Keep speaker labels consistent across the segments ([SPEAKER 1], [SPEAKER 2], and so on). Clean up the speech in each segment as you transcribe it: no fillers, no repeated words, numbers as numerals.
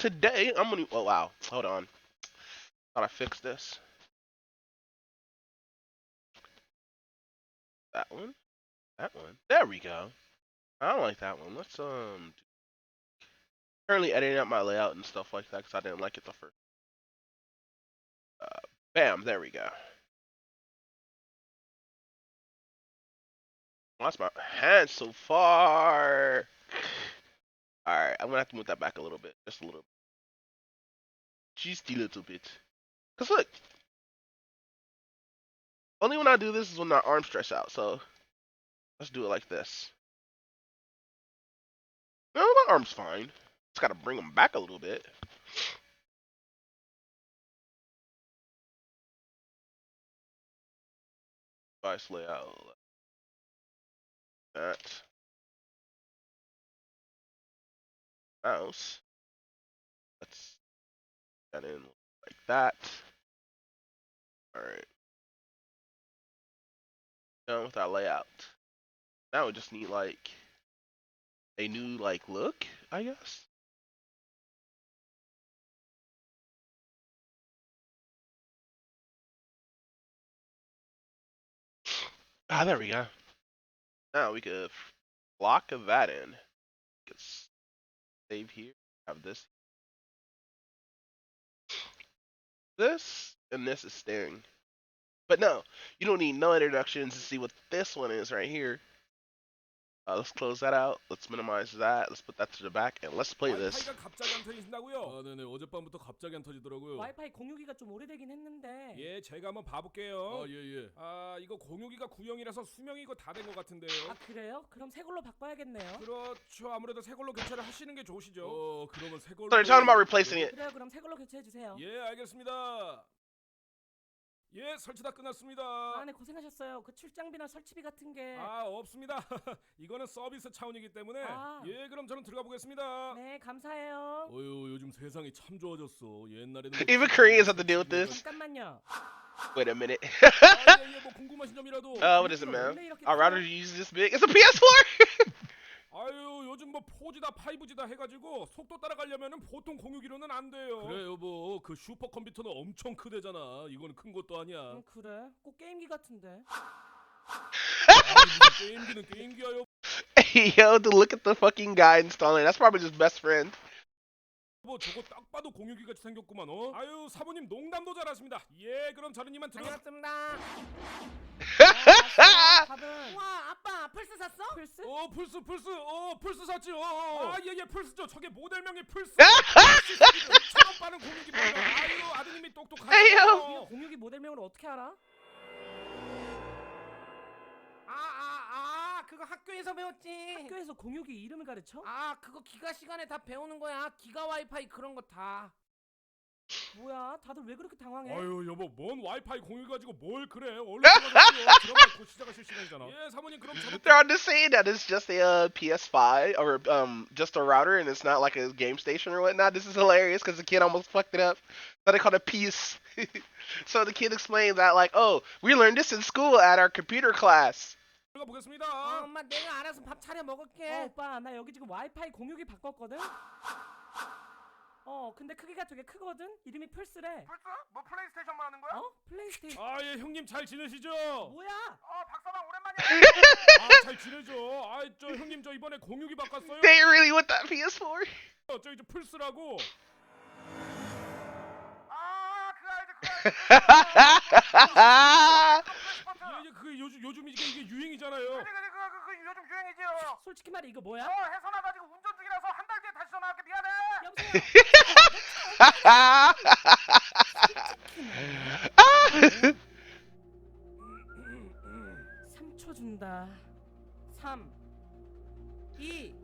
[SPEAKER 1] today I'm gonna. Oh wow, hold on. Thought I fixed this. That one. That one. There we go. I don't like that one. Let's currently editing out my layout and stuff like that because I didn't like it the first. Bam. There we go. That's my hand so far. All right, I'm gonna have to move that back a little bit, just a little bit. Just a little bit. Cause look, only when I do this is when my arms stretch out. So let's do it like this. No, my arm's fine. Just gotta bring them back a little bit. Device layout. That. Mouse. Let's put that in like that. Alright. Done with our layout. Now we just need like a new like look, I guess. Ah, there we go. Now we could block of that in. Could save here. Have this. This and this is staring. But no, you don't need no introductions to see what this one is right here. Let's close that out. Let's minimize that. Let's put that to the back and let's play this.
[SPEAKER 2] 와이파이가 갑자기 안 터진다고요? 아, 네네. 어젯밤부터 갑자기 안 터지더라고요.
[SPEAKER 3] 와이파이 공유기가 좀 오래되긴 했는데.
[SPEAKER 2] 예, 제가 한번 봐볼게요.
[SPEAKER 4] 아, 예.
[SPEAKER 2] 아, 이거 공유기가 9형이라서 수명이 이거 다 된 것 같은데요.
[SPEAKER 3] 아 그래요? 그럼 새 걸로 바꿔야겠네요.
[SPEAKER 2] 그렇죠. 아무래도 새 걸로 교체를 하시는 게 좋으시죠.
[SPEAKER 4] 그러면 새 걸로.
[SPEAKER 1] So they're talking about replacing it.
[SPEAKER 3] 그래요, 그럼 새 걸로 교체해 주세요.
[SPEAKER 2] 예, 알겠습니다. 예, 설치 다 끝났습니다.
[SPEAKER 3] 아, 네 고생하셨어요. 그 출장비나 설치비 같은 게.
[SPEAKER 2] 아, 없습니다. 이거는 서비스 차원이기 때문에.
[SPEAKER 3] 아.
[SPEAKER 2] 예, 그럼 저는 들어가 보겠습니다.
[SPEAKER 3] 네, 감사해요.
[SPEAKER 4] 어휴, 요즘 세상이 참 좋아졌어. 옛날에는
[SPEAKER 1] Even Koreans have to deal with this.
[SPEAKER 3] 잠깐만요.
[SPEAKER 1] Wait a minute.
[SPEAKER 2] 아, 예, 뭐 궁금하신 점이라도.
[SPEAKER 1] What is it, man? I'd rather use this big. It's a PS4.
[SPEAKER 2] 아유, 요즘 뭐 4G다 5G다 해가지고 속도 따라가려면은 보통 공유기로는 안 돼요.
[SPEAKER 4] 그래 여보, 그 슈퍼컴퓨터는 엄청 크대잖아. 이거는 큰 것도 아니야.
[SPEAKER 3] 그래? 꼭 게임기 같은데.
[SPEAKER 4] 아니, 무슨 게임기는 게임기야 여보.
[SPEAKER 1] Yo, to look at the fucking guy installing. That's probably just best friend.
[SPEAKER 2] 저거 딱 봐도 공유기 같이 생겼구만. 아유, 사부님 농담도 잘하십니다. 예, 그럼 저는 이만 들어갔습니다.
[SPEAKER 3] 밥은. 와, 아빠 플스 샀어? 플스?
[SPEAKER 2] 플스 샀지. 예, 플스죠. 저게 모델명이 플스. 처음 빠는 공유기 모델. 아유, 아드님이 똑똑하시네요.
[SPEAKER 3] 공유기 모델명을 어떻게 알아?
[SPEAKER 5] 그거 학교에서 배웠지.
[SPEAKER 3] 학교에서 공유기 이름을 가르쳐?
[SPEAKER 5] 아, 그거 기가 시간에 다 배우는 거야. 기가 와이파이 그런 거 다.
[SPEAKER 3] 뭐야, 다들 왜 그렇게 당황해?
[SPEAKER 2] 아유, 여보, 뭔 와이파이 공유 가지고 뭘 그래? 얼른 들어가세요. 들어가 곧 시작하실 시간이잖아. 예, 사모님 그럼 저부터.
[SPEAKER 1] They're on just saying that it's just a PS5 or just a router and it's not like a game station or whatnot. This is hilarious because the kid almost fucked it up. So they called it PS. So the kid explained that like, oh, we learned this in school at our computer class.
[SPEAKER 2] 들어가 보겠습니다.
[SPEAKER 5] 엄마 내가 알아서 밥 차려 먹을게.
[SPEAKER 3] 오빠, 나 여기 지금 와이파이 공유기 바꿨거든? 근데 크기가 되게 크거든? 이름이 플스래.
[SPEAKER 5] 플스? 뭐 플레이스테이션만 하는 거야?
[SPEAKER 3] 플레이스테이션.
[SPEAKER 2] 아, 예, 형님 잘 지내시죠?
[SPEAKER 3] 뭐야?
[SPEAKER 5] 박사방 오랜만이야.
[SPEAKER 2] 잘 지내죠. 저 형님 저 이번에 공유기 바꿨어요.
[SPEAKER 1] They really want that PS4.
[SPEAKER 2] 저 이제 플스라고. 예, 그 요즘 이게 유행이잖아요.
[SPEAKER 5] 그래 요즘 유행이지요.
[SPEAKER 3] 솔직히 말해 이거 뭐야?
[SPEAKER 5] 해서 나가지고 운전 중이라서 한 달 뒤에 다시 전화할게. 미안해.
[SPEAKER 3] 여보세요? 3초 준다. 3 2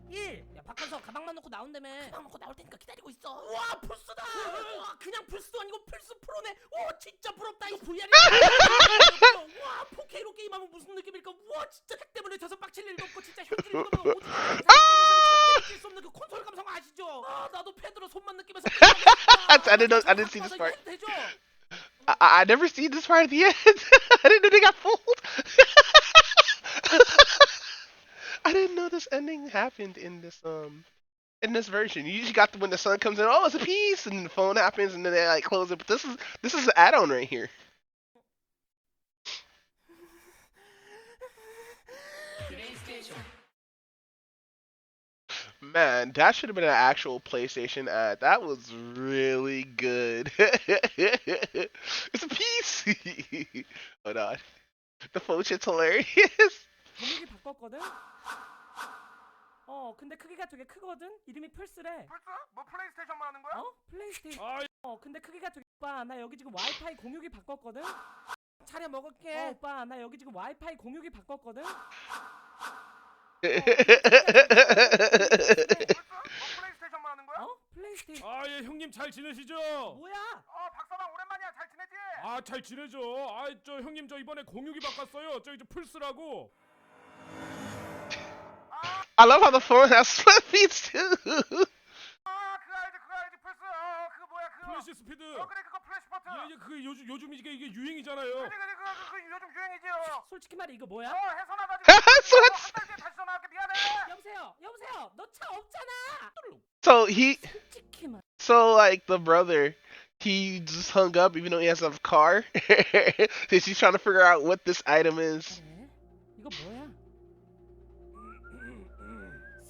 [SPEAKER 3] 1.
[SPEAKER 5] 야, 박한서 가방만 놓고 나온다며.
[SPEAKER 3] 가방 먹고 나올 테니까 기다리고 있어. 와, 플스다. 와, 그냥 플스도 아니고 플스 프로네. 와, 진짜 부럽다. 이거 VR이. 와, 4K로 게임하면 무슨 느낌일까? 와, 진짜 핵 때문에 져서 빡칠 일도 없고 진짜 현질 이거면 오직 느낄 수 없는 그 콘솔 감성 아시죠? 아, 나도 패드로 손만 느끼면서.
[SPEAKER 1] I didn't see this part. I never seen this part at the end. I didn't know they got fooled. I didn't know this ending happened in this in this version. You usually got when the sun comes in, oh, it's a piece, and the phone happens, and then they like close it. But this is an add-on right here. Man, that should have been an actual PlayStation ad. That was really good. It's a piece. Hold on. The phone shit's hilarious.
[SPEAKER 5] 종목이 바꿨거든? 근데 크기가 되게 크거든? 이름이 플스래.
[SPEAKER 2] 플스? 뭐 플레이스테이션만 하는 거야?
[SPEAKER 5] 플레이스테이션.
[SPEAKER 4] 아,
[SPEAKER 5] 근데 크기가 되게 오빠 나 여기 지금 와이파이 공유기 바꿨거든? 차려 먹을게. 오빠 나 여기 지금 와이파이 공유기 바꿨거든?
[SPEAKER 2] 플레이스테이션만 하는 거야?
[SPEAKER 5] 플레이스테이션.
[SPEAKER 4] 아, 예, 형님 잘 지내시죠?
[SPEAKER 5] 뭐야?
[SPEAKER 2] 박사방 오랜만이야. 잘 지내지?
[SPEAKER 4] 아, 잘 지내죠. 아, 저 형님 저 이번에 공유기 바꿨어요. 저 이제 플스라고.
[SPEAKER 1] I love how the phone has split feeds too.
[SPEAKER 2] 그거 알지 플스. 그거 뭐야 그거.
[SPEAKER 4] 플래시 스피드.
[SPEAKER 2] 그래 그거 플래시 버튼.
[SPEAKER 4] 예, 그 요즘 이게 유행이잖아요.
[SPEAKER 2] 그거 요즘 유행이지.
[SPEAKER 5] 솔직히 말해 이거 뭐야?
[SPEAKER 2] 해서 나가지고. 한 달 뒤에 다시 전화할게. 미안해.
[SPEAKER 5] 여보세요 너 차 없잖아. 솔직히 말.
[SPEAKER 1] So like the brother, he just hung up even though he has a car. He's trying to figure out what this item is.
[SPEAKER 5] 그래? 이거 뭐야?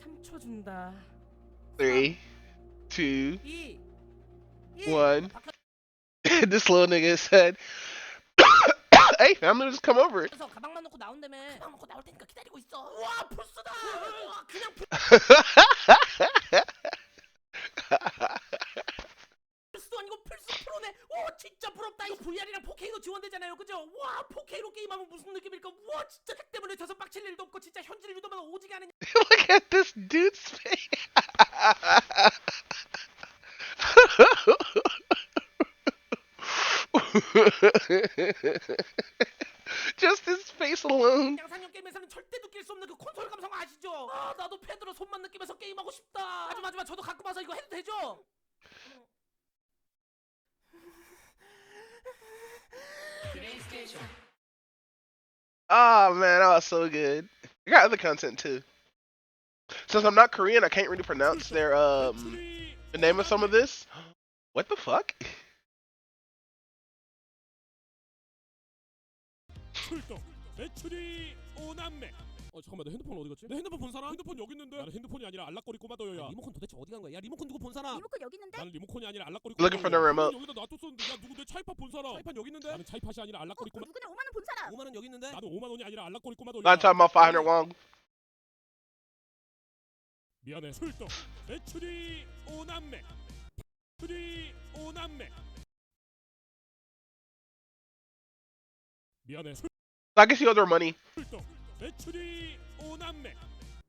[SPEAKER 5] 3초 준다.
[SPEAKER 1] 3, 2,
[SPEAKER 5] 2
[SPEAKER 1] 1. This little nigga said, "Hey, fam, let me just come over."
[SPEAKER 5] 그래서 가방만 놓고 나온다며. 가방 놓고 나올 테니까 기다리고 있어. 와 플스다. 와 그냥 플스도 아니고 플스 프로네. 와 진짜 부럽다. 이거 VR이랑 4K도 지원되잖아요, 그죠? 와 4K로 게임하면 무슨 느낌일까? 와 진짜 그 때문에 져서 빡칠 일도 없고 진짜 현질 유도만 오지게 하는.
[SPEAKER 1] Look at this dude's face. Just his face alone.
[SPEAKER 5] 양산형 게임에서는 절대 느낄 수 없는 그 콘솔 감성 아시죠? 아 나도 패드로 손만 느끼면서 게임하고 싶다. 하지마 저도 갖고 와서 이거 해도 되죠?
[SPEAKER 1] Oh man, that was so good. I got other content too. Since I'm not Korean, I can't really pronounce their the name of some of this. What the fuck?
[SPEAKER 4] 출동. 매출이 오남매. 잠깐만, 내 핸드폰 어디 갔지? 내 핸드폰 본 사람? 핸드폰 여기 있는데. 나는 핸드폰이 아니라 알락거리 꼬마도요야.
[SPEAKER 3] 리모컨 도대체 어디 간 거야? 야 리모컨 누구 본 사람?
[SPEAKER 6] 리모컨 여기 있는데?
[SPEAKER 4] 나는 리모컨이 아니라 알락거리
[SPEAKER 1] Looking for the remote.
[SPEAKER 4] 여기다 놔뒀었는데. 야, 누구 내 차이팟 본 사람? 차이팟 여기 있는데. 나는 차이팟이 아니라 알락거리 꼬마.
[SPEAKER 6] 누구네 5만 원 본 사람?
[SPEAKER 3] 5만 원 여기 있는데?
[SPEAKER 4] 나는 5만 원이 아니라 알락거리 꼬마도야.
[SPEAKER 1] Not talking about 500 won.
[SPEAKER 4] 미안해. 출동. 매출이 오남매. 매출이 오남매. 미안해.
[SPEAKER 1] I guess you owe their money.
[SPEAKER 4] 출동. 매출이 오남매.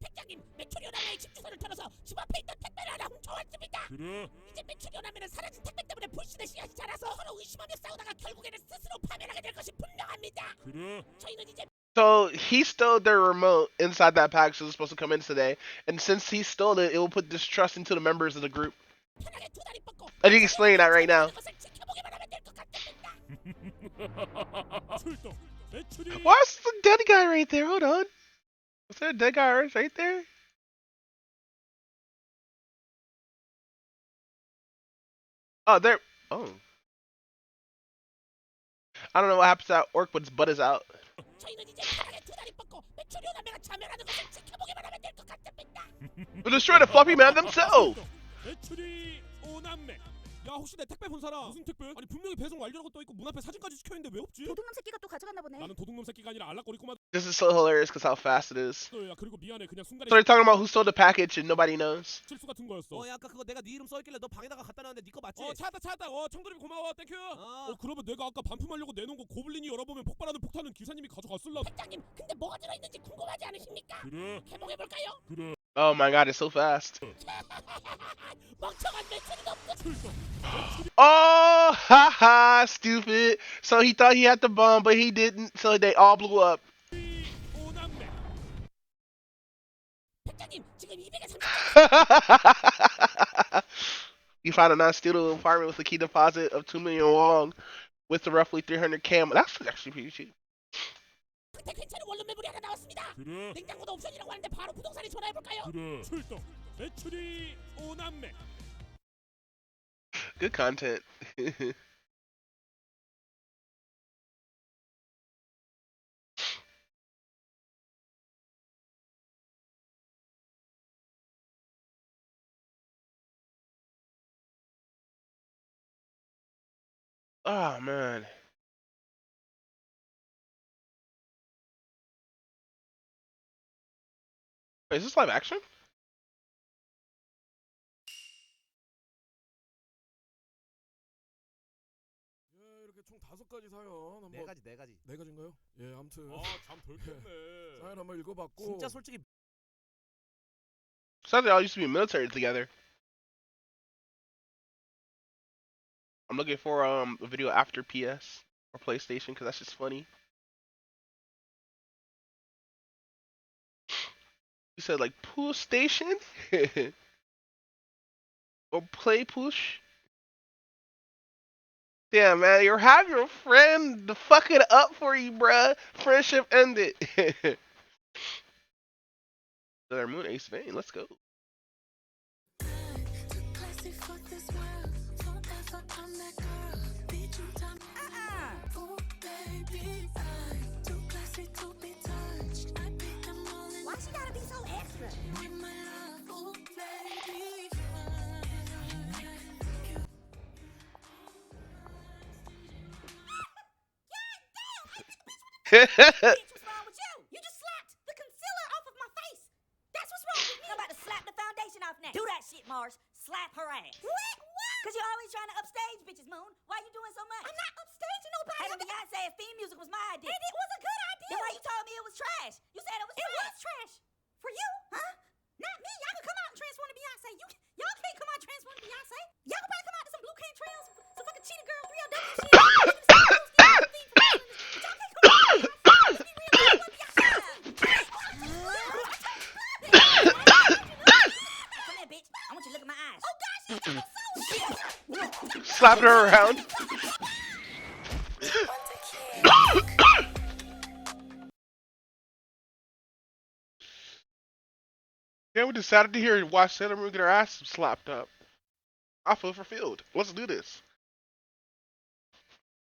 [SPEAKER 3] 백장님 매출이 오남매의 집 주소를 털어서 집 앞에 있던 택배를 하나 훔쳐왔습니다.
[SPEAKER 4] 그래?
[SPEAKER 3] 이제 매출이 오남매는 사라진 택배 때문에 불신의 씨앗이 자라서 서로 의심하며 싸우다가 결국에는 스스로 파멸하게 될 것이 분명합니다.
[SPEAKER 4] 그래?
[SPEAKER 3] 저희는 이제
[SPEAKER 1] So he stole their remote inside that package that was supposed to come in today, and since he stole it, it will put distrust into the members of the group.
[SPEAKER 3] 편하게 두 다리 뻗고
[SPEAKER 1] I can explain that right now.
[SPEAKER 3] 것을 지켜보기만 하면 될 것 같습니다.
[SPEAKER 4] 출동. 매출이
[SPEAKER 1] Why's the dead guy right there? Hold on. Was there a dead guy right there? Oh, there. Oh. I don't know what happens at Orc, but his butt is out.
[SPEAKER 3] 저희는 이제 편하게 두 다리 뻗고 매출이 오남매가 자멸하는 것을 지켜보기만 하면 될 것 같습니다.
[SPEAKER 1] We'll destroy the fluffy man themselves.
[SPEAKER 4] 매출이 오남매. 야, 혹시 내 택배 본 사람? 무슨 택배? 아니 분명히 배송 완료라고 떠 있고 문 앞에 사진까지 찍혀있는데 왜 없지?
[SPEAKER 6] 도둑놈 새끼가 또 가져갔나 보네.
[SPEAKER 4] 나는 도둑놈 새끼가 아니라 알락거리 꼬마.
[SPEAKER 1] This is so hilarious because how fast it is.
[SPEAKER 4] 야, 그리고 미안해. 그냥 순간에
[SPEAKER 1] So they're talking about who stole the package and nobody knows.
[SPEAKER 4] 실수 같은 거였어.
[SPEAKER 3] 야 아까 그거 내가 네 이름 써있길래 너 방에다가 갖다 놨는데 네 거 맞지?
[SPEAKER 4] 찾았다. 청도림 고마워. 땡큐. 그러면 내가 아까 반품하려고 내놓은 거 고블린이 열어보면 폭발하는 폭탄은 기사님이 가져갔을라.
[SPEAKER 3] 백장님 근데 뭐가 들어있는지 궁금하지 않으십니까?
[SPEAKER 4] 그래.
[SPEAKER 3] 개봉해볼까요?
[SPEAKER 4] 그래.
[SPEAKER 1] Oh my god, it's so fast.
[SPEAKER 3] 멍청한 매출이 없고
[SPEAKER 1] Oh, haha, stupid. So he thought he had the bomb, but he didn't, so they all blew up.
[SPEAKER 4] 오남매.
[SPEAKER 3] 백장님 지금 230.
[SPEAKER 1] You found a non-stealable apartment with a key deposit of 2 million won with roughly 300 cam. That's actually pretty cheap.
[SPEAKER 3] 상태 괜찮은 원룸 매물이 하나 나왔습니다.
[SPEAKER 4] 그래.
[SPEAKER 3] 냉장고도 옵션이라고 하는데 바로 부동산에 전화해볼까요?
[SPEAKER 4] 그래. 출동. 배추리 오남매.
[SPEAKER 1] Good content. Oh man. Wait, is this live action?
[SPEAKER 2] 예, 이렇게 총 5가지 사연 한번.
[SPEAKER 3] 네 가지.
[SPEAKER 2] 네 가지인가요? 예, 아무튼
[SPEAKER 4] 아잠덜 깼네.
[SPEAKER 2] 사연 한번 읽어봤고.
[SPEAKER 3] 진짜 솔직히
[SPEAKER 1] So they all used to be military together. I'm looking for a video after PS or PlayStation because that's just funny. You said like pool station or play push. Damn man, you have your friend to fuck it up for you, bruh. Friendship ended. Their moon ace vein. Let's go.
[SPEAKER 5] Why she gotta be so extra? Bitch, what's wrong with you? You just slapped the concealer off of my face. That's what's wrong with me. I'm about to slap the foundation off next. Do that shit, Mars. Slap her ass. What? Because you're always trying to upstage bitches, Moon. Why you doing so much? I'm not upstaging nobody. Hey, the Beyonce theme music was my idea. And it was a good idea. Then why you told me it was trash? You said it was trash. It was trash. For you? Huh? Not me. Y'all can come out and transform to Beyonce. Y'all can't come out and transform to Beyonce. Y'all can probably come out to some Blue Cane Trails, some fucking Cheetah Girl 3LW shit.
[SPEAKER 1] Slapping her around. Yeah, we decided to hear and watch Sailor Moon get her ass slapped up. I feel fulfilled. Let's do this.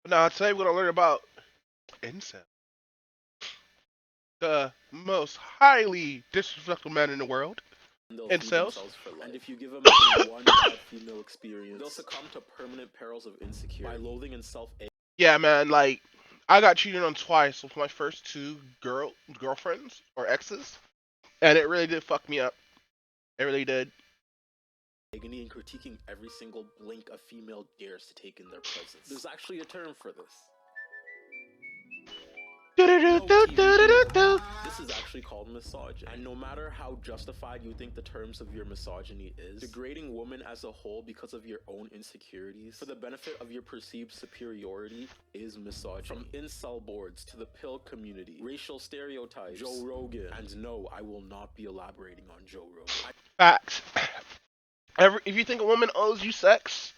[SPEAKER 1] Now, today we're going to learn about incel. The most highly disrespectful man in the world. Incels.
[SPEAKER 6] And if you give them one bad female experience, they'll succumb to permanent perils of insecurity by loathing and self-hate.
[SPEAKER 1] Yeah, man, like, I got cheated on twice with my first two girlfriends or exes. And it really did fuck me up. It really did.
[SPEAKER 6] Agony and critiquing every single blink a female dares to take in their presence. There's actually a term for this. This is actually called misogyny. And no matter how justified you think the terms of your misogyny is, degrading women as a whole because of your own insecurities for the benefit of your perceived superiority is misogyny. From incel boards to the pill community, racial stereotypes, Joe Rogan, and no, I will not be elaborating on Joe Rogan.
[SPEAKER 1] Facts. If you think a woman owes you sex,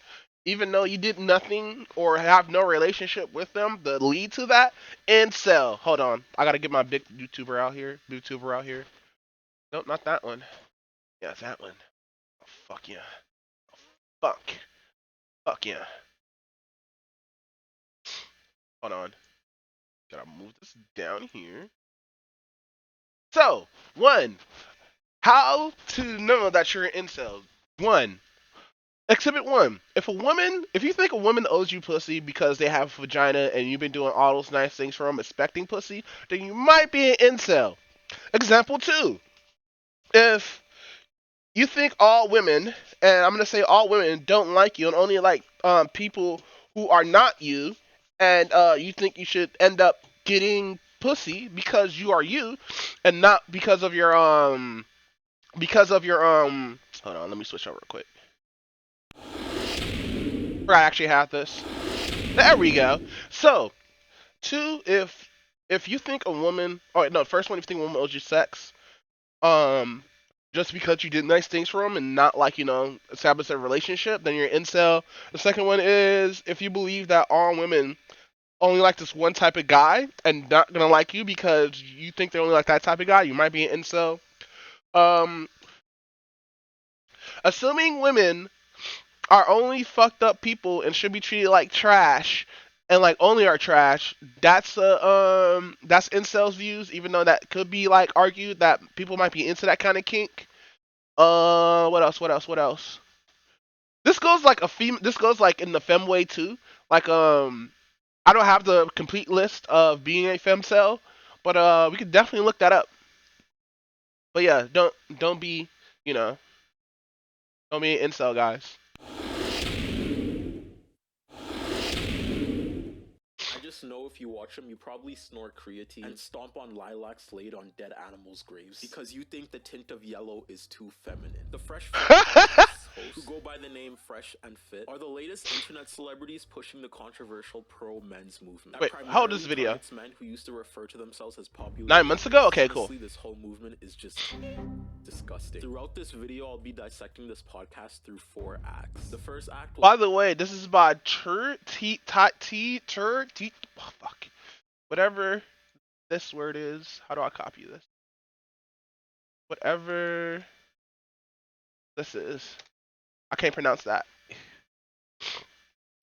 [SPEAKER 1] even though you did nothing or have no relationship with them, the lead to that, incel. Hold on, I gotta get my big YouTuber out here. Vtuber out here. Nope, not that one. Yeah, it's that one. Oh, fuck yeah. Oh, fuck yeah. Hold on. Gotta move this down here. So, one, how to know that you're an incel? One, Exhibit 1. If you think a woman owes you pussy because they have a vagina and you've been doing all those nice things for them, expecting pussy, then you might be an incel. Example 2. If you think all women, and I'm going to say all women, don't like you and only like people who are not you, and you think you should end up getting pussy because you are you and not because of your hold on, let me switch over real quick. I actually have this. There we go. So, 2, if you think a woman, oh no, first one, if you think a woman owes you sex, just because you did nice things for them and not like establish a relationship, then you're an incel. The second one is if you believe that all women only like this one type of guy and not gonna like you because you think they only like that type of guy, you might be an incel. Um, assuming women are only fucked up people and should be treated like trash and like only are trash. That's incels views, even though that could be like argued that people might be into that kind of kink. What else? What else? What else? This goes like This goes like in the fem way too. Like I don't have the complete list of being a femcel, but we could definitely look that up. But yeah, don't be you know don't be an incel, guys.
[SPEAKER 6] I just know if you watch them, you probably snort creatine and stomp on lilacs laid on dead animals' graves because you think the tint of yellow is too feminine. The Fresh Fit Podcast's hosts, who go by the name Fresh and Fit, are the latest internet celebrities pushing the controversial pro-men's movement.
[SPEAKER 1] Wait, how old is this video?
[SPEAKER 6] Targets men who used to refer to themselves as popular.
[SPEAKER 1] 9 months ago? Okay, cool.
[SPEAKER 6] Honestly, this whole movement is just disgusting. Throughout this video, I'll be dissecting this podcast through 4 acts. The first act will
[SPEAKER 1] By the way, this is by fuck. Whatever this word is. How do I copy this? Whatever this is. I can't pronounce that.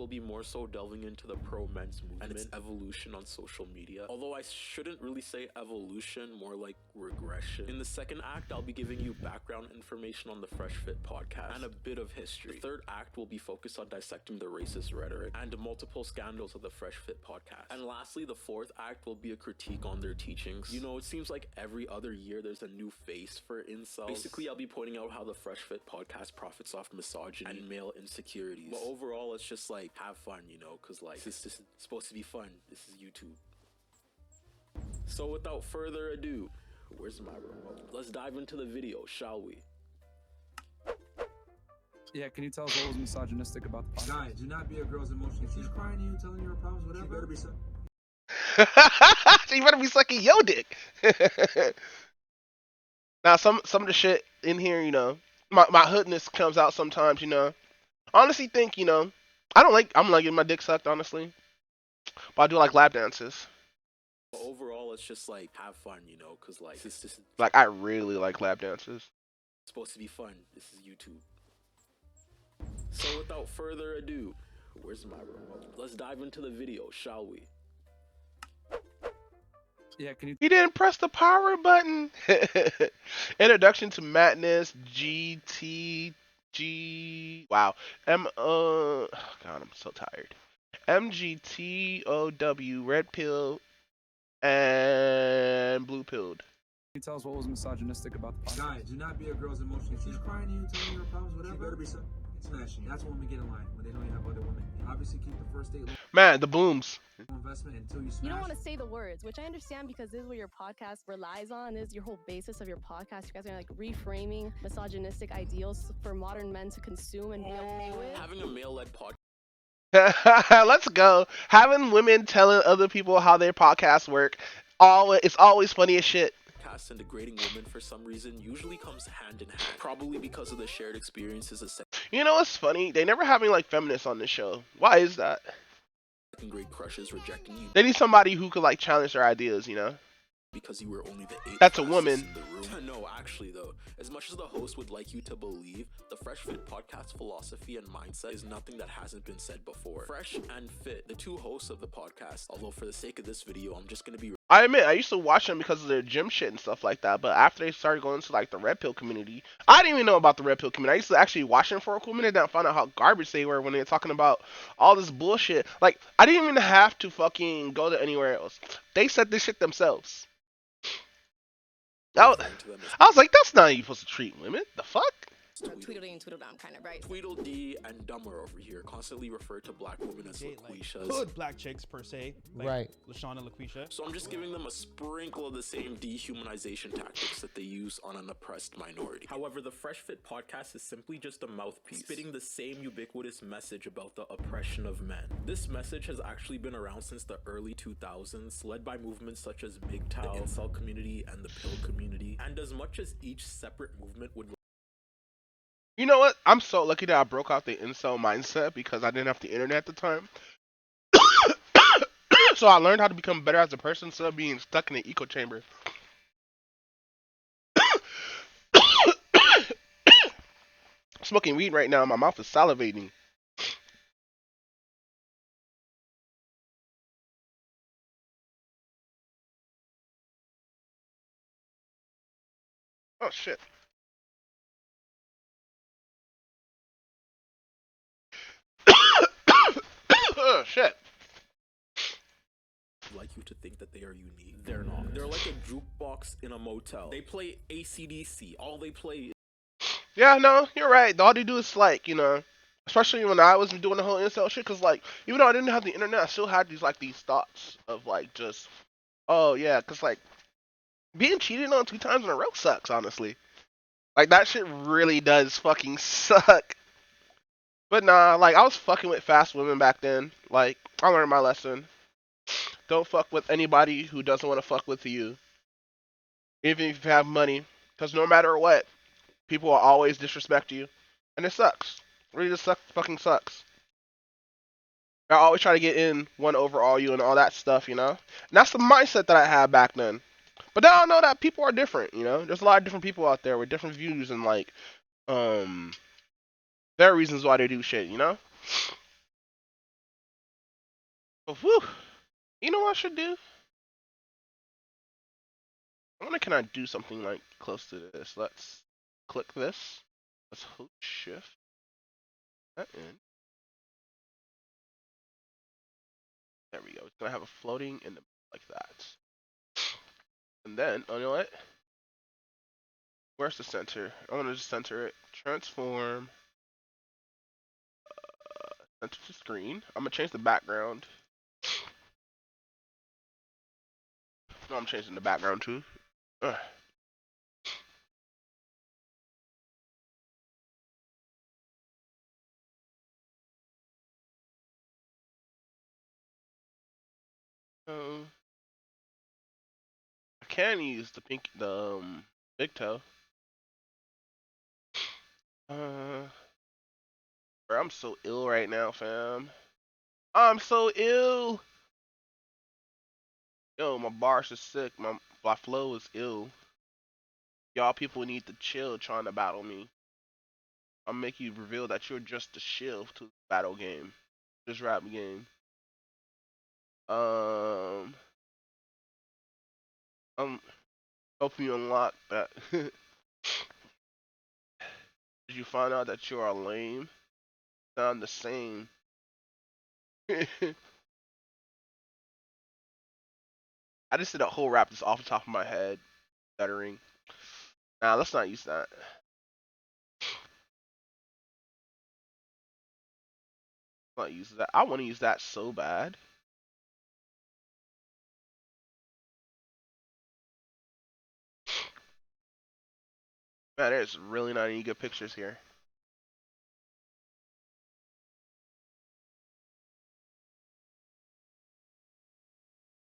[SPEAKER 6] will be more so delving into the pro-men's movement and its evolution on social media. Although I shouldn't really say evolution, more like regression. In the second act, I'll be giving you background information on the Fresh Fit podcast and a bit of history. The third act will be focused on dissecting the racist rhetoric and multiple scandals of the Fresh Fit podcast. And lastly, the fourth act will be a critique on their teachings. You know, it seems like every other year there's a new face for incels. Basically, I'll be pointing out how the Fresh Fit podcast profits off misogyny and male insecurities. But overall, it's just like, have fun, you know, because like this is supposed to be fun. This is YouTube. So without further ado, where's my remote? Let's dive into the video, shall we?
[SPEAKER 7] Yeah, can you tell us what was misogynistic about the podcast?
[SPEAKER 8] Guys, do not be a girl's emotion. She's crying to you, telling you her problems, whatever. She better be
[SPEAKER 1] So you better be sucking your dick. Now some of the shit in here, you know, my hoodness comes out sometimes, you know. I honestly think, you know, I'm like getting my dick sucked, honestly. But I do like lap dances.
[SPEAKER 6] Overall, it's just like, have fun, you know, because like this is
[SPEAKER 1] Like I really like lap dances.
[SPEAKER 6] supposed to be fun. This is YouTube. So without further ado, where's my remote? Let's dive into the video, shall we?
[SPEAKER 7] Yeah, can you
[SPEAKER 1] He didn't press the power button. Introduction to Madness GTG. Wow. God, I'm so tired. MGTOW, red pill and blue pilled.
[SPEAKER 7] tell us what was misogynistic about the podcast?
[SPEAKER 8] Guys, do not be a girl's emotion. She's crying to you, telling you her problems, whatever. She better be smashing. That's when we get in line, when they know you have other women. You obviously keep the first date low
[SPEAKER 1] Man, the booms.
[SPEAKER 8] investment until you smash.
[SPEAKER 9] You don't want to say the words, which I understand because this is what your podcast relies on. This is your whole basis of your podcast. You guys are like reframing misogynistic ideals for modern men to consume and be okay with.
[SPEAKER 6] Having a male-led podcast
[SPEAKER 1] Let's go. Having women telling other people how their podcasts work, it's always funny as shit.
[SPEAKER 6] and degrading women for some reason usually comes hand in hand, probably because of the shared experiences of
[SPEAKER 1] You know what's funny? They never have any like feminists on this show. Why is that?
[SPEAKER 6] second-grade crushes rejecting you
[SPEAKER 1] They need somebody who could like challenge their ideas, you know?
[SPEAKER 6] because you were only the eighth
[SPEAKER 1] That's a
[SPEAKER 6] fastest
[SPEAKER 1] woman.
[SPEAKER 6] in the room. No, actually though, as much as the host would like you to believe, the Fresh Fit podcast philosophy and mindset is nothing that hasn't been said before. Fresh and Fit, the two hosts of the podcast, although for the sake of this video, I'm just gonna be
[SPEAKER 1] I admit, I used to watch them because of their gym shit and stuff like that, but after they started going to like the red pill community, I didn't even know about the red pill community. I used to actually watch them for a cool minute and find out how garbage they were when they were talking about all this bullshit. Like, I didn't even have to fucking go to anywhere else. They said this shit themselves. I was like, that's not how you're supposed to treat women. The fuck?
[SPEAKER 9] Tweedledee and Tweedledum kind of, right?
[SPEAKER 6] Tweedledee and Dumber over here constantly refer to black women as LaQuishas.
[SPEAKER 10] Hood black chicks per se, like
[SPEAKER 11] Right.
[SPEAKER 10] LaShawn and LaQuisha.
[SPEAKER 6] So I'm just giving them a sprinkle of the same dehumanization tactics that they use on an oppressed minority. However, the Fresh Fit podcast is simply just a mouthpiece, spitting the same ubiquitous message about the oppression of men. This message has actually been around since the early 2000s, led by movements such as MGTOW, the incel community, and the pill community. And as much as each separate movement would
[SPEAKER 1] You know what? I'm so lucky that I broke out the incel mindset because I didn't have the internet at the time. So I learned how to become better as a person instead of being stuck in an echo chamber. smoking weed right now. My mouth is salivating. Oh shit. Oh shit.
[SPEAKER 6] Like you to think that they are unique. They're not. They're like a jukebox in a motel. They play AC/DC. All they play.
[SPEAKER 1] Yeah, no, you're right. All they do is like, especially when I was doing the whole incel shit, cause like, even though I didn't have the internet, I still had these thoughts of like just, oh yeah, cause like being cheated on 2 times in a row sucks, honestly. Like that shit really does fucking suck. But nah, like I was fucking with fast women back then. Like I learned my lesson. Don't fuck with anybody who doesn't want to fuck with you, even if you have money, cause no matter what, people will always disrespect you, and it sucks. It really just fucking sucks. I always try to get in one over all you and all that stuff. And that's the mindset that I had back then. But now I know that people are different. There's a lot of different people out there with different views and like, um, there are reasons why they do shit. But whew, you know what I should do? I wonder can I do something like close to this? Let's click this. Let's hold shift that in. There we go. It's gonna have a floating in the like that. And then, oh, you know what? Where's the center? I want to just center it. Transform. Center to screen. I'm gonna change the background. No, I'm changing the background too. Ugh. I can use the big toe. Bro, I'm so ill right now, fam. I'm so ill. Yo, my bars is sick. My flow is ill. Y'all people need to chill trying to battle me. I'll make you reveal that you're just a shill to the battle game. This rap game. Um, I'm hoping you unlock that. Did you find out that you are lame? Sound the same. I just did a whole rap just off the top of my head, stuttering. Nah, let's not use that. Let's not use that. I want to use that so bad. Man, there's really not any good pictures here.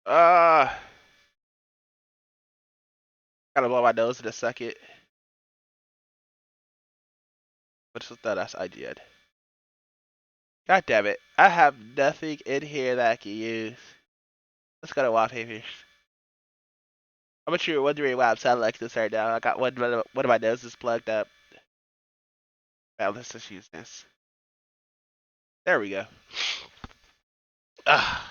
[SPEAKER 1] Uh, gotta blow my nose in a second. What's that? That's I did. God damn it. I have nothing in here that I can use. Let's go to wallpapers. I'm sure you're wondering why I'm sounding like this right now. I got one of my noses plugged up. Now let's just use this. There we go. Ugh.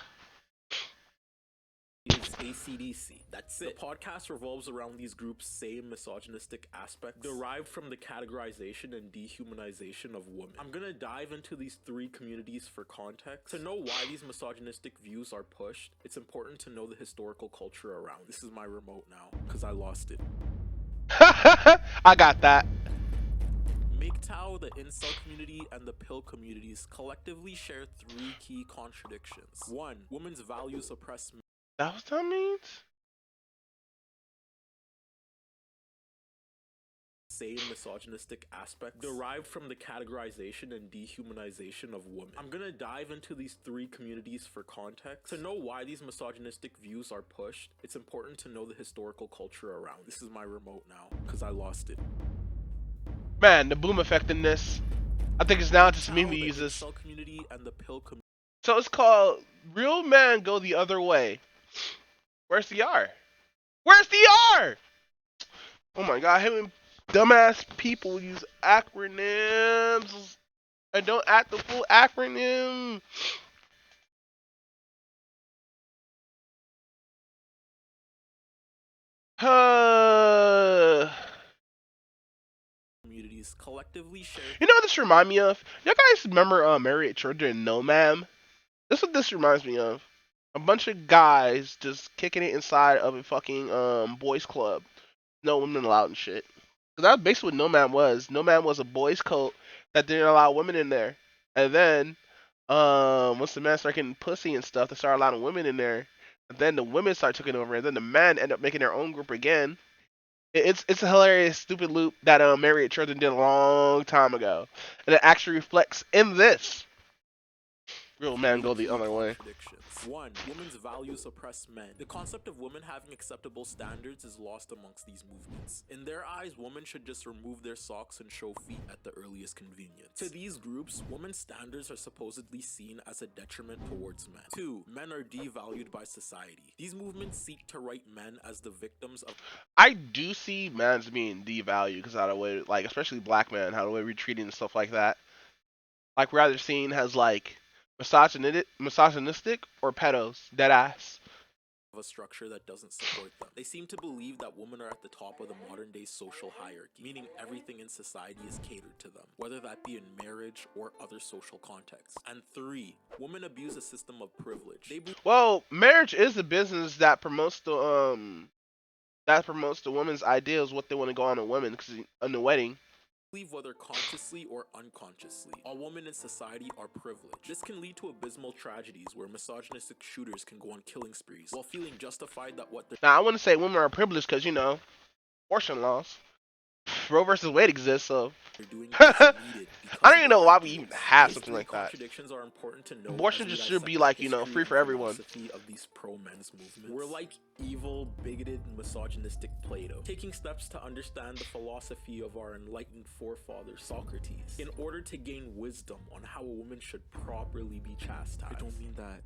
[SPEAKER 6] Is AC/DC. That's it. The podcast revolves around these groups' same misogynistic aspects derived from the categorization and dehumanization of women. I'm gonna dive into these 3 communities for context. To know why these misogynistic views are pushed, it's important to know the historical culture around. This is my remote now, because I lost it.
[SPEAKER 1] I got that.
[SPEAKER 6] MGTOW, the incel community, and the pill communities collectively share 3 key contradictions. 1. Women's values oppress men.
[SPEAKER 1] That what that means?
[SPEAKER 6] Same misogynistic aspects derived from the categorization and dehumanization of women. I'm gonna dive into these 3 communities for context. To know why these misogynistic views are pushed, it's important to know the historical culture around. This is my remote now, because I lost it.
[SPEAKER 1] Man, the boom effect in this. I think it's now just meme uses.
[SPEAKER 6] Community and the pill community.
[SPEAKER 1] So it's called Real Men Go the Other Way. Where's the R? Where's the R? Oh my god, him Dumbass people use acronyms and don't act the full acronym.
[SPEAKER 6] communities collectively share.
[SPEAKER 1] You know what this remind me of? Y'all guys remember Married Children? No, ma'am. This is what this reminds me of. A bunch of guys just kicking it inside of a fucking boys club. No women allowed and shit. Cause that's basically what No Man was. No Man was a boys cult that didn't allow women in there. And then once the man started getting pussy and stuff, they started allowing women in there. And then the women started taking over, and then the men end up making their own group again. It's a hilarious stupid loop that Marriott Children did a long time ago, and it actually reflects in this. Real men go the other way.
[SPEAKER 6] One, women's values oppress men. The concept of women having acceptable standards is lost amongst these movements. In their eyes, women should just remove their socks and show feet at the earliest convenience. To these groups, women's standards are supposedly seen as a detriment towards men. Two, men are devalued by society. These movements seek to write men as the victims of.
[SPEAKER 1] I do see men being devalued because how the way, like especially black men, how the way we're treating and stuff like that. Like we're either seen as like misogynistic or pedos, dead ass.
[SPEAKER 6] A structure that doesn't support them. They seem to believe that women are at the top of the modern day social hierarchy, meaning everything in society is catered to them, whether that be in marriage or other social contexts. And three, women abuse a system of privilege.
[SPEAKER 1] Well, marriage is a business that promotes the woman's ideals, what they want to go on a women in the wedding.
[SPEAKER 6] Believe whether consciously or unconsciously, all women in society are privileged. This can lead to abysmal tragedies where misogynistic shooters can go on killing sprees while feeling justified that what they're.
[SPEAKER 1] Now, I wouldn't say women are privileged because, you know, abortion laws. Roe versus Wade exists, so. I don't even know why we even have something like that.
[SPEAKER 6] Are important to know.
[SPEAKER 1] Abortion just should be like, you know, free for everyone.
[SPEAKER 6] Of these pro-men's movements. We're like evil, bigoted, misogynistic Plato, taking steps to understand the philosophy of our enlightened forefather Socrates, in order to gain wisdom on how a woman should properly be chastised. I don't mean that.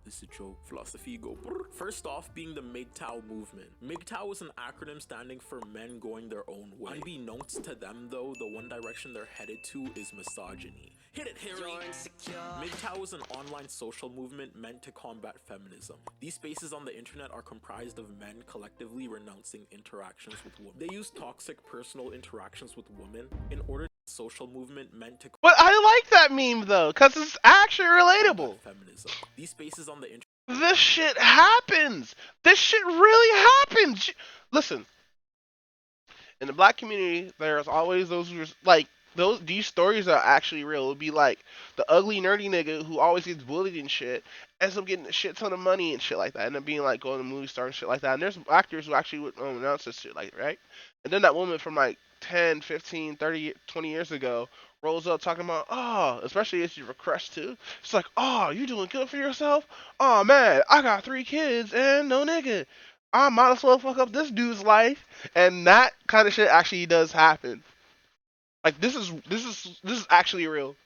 [SPEAKER 6] This is a joke. Philosophy go. First off, being the MGTOW movement. MGTOW is an acronym standing for men going their own way. Unbeknownst to them, though, the one direction they're headed to is misogyny. Hit it, Harry! MGTOW is an online social movement meant to combat feminism. These spaces on the internet are comprised of men collectively renouncing interactions with women. They use toxic personal interactions with women in order to social movement meant to.
[SPEAKER 1] But I like that meme though, because it's actually relatable.
[SPEAKER 6] Feminism. These spaces on the internet.
[SPEAKER 1] This shit happens. This shit really happens. Listen, in the black community, there's always those who are like these stories are actually real. It would be like the ugly nerdy nigga who always gets bullied and shit ends up getting a shit ton of money and shit like that, end up being like going to movie star and shit like that. And there's actors who actually would announce this shit like right. And then that woman from like 10, 15, 30, 20 years ago rolls up talking about, oh, especially if you're a crush too. It's like, oh, you doing good for yourself? Oh man, I got 3 kids and no nigga. I might as well fuck up this dude's life. And that kind of shit actually does happen. Like this is actually real.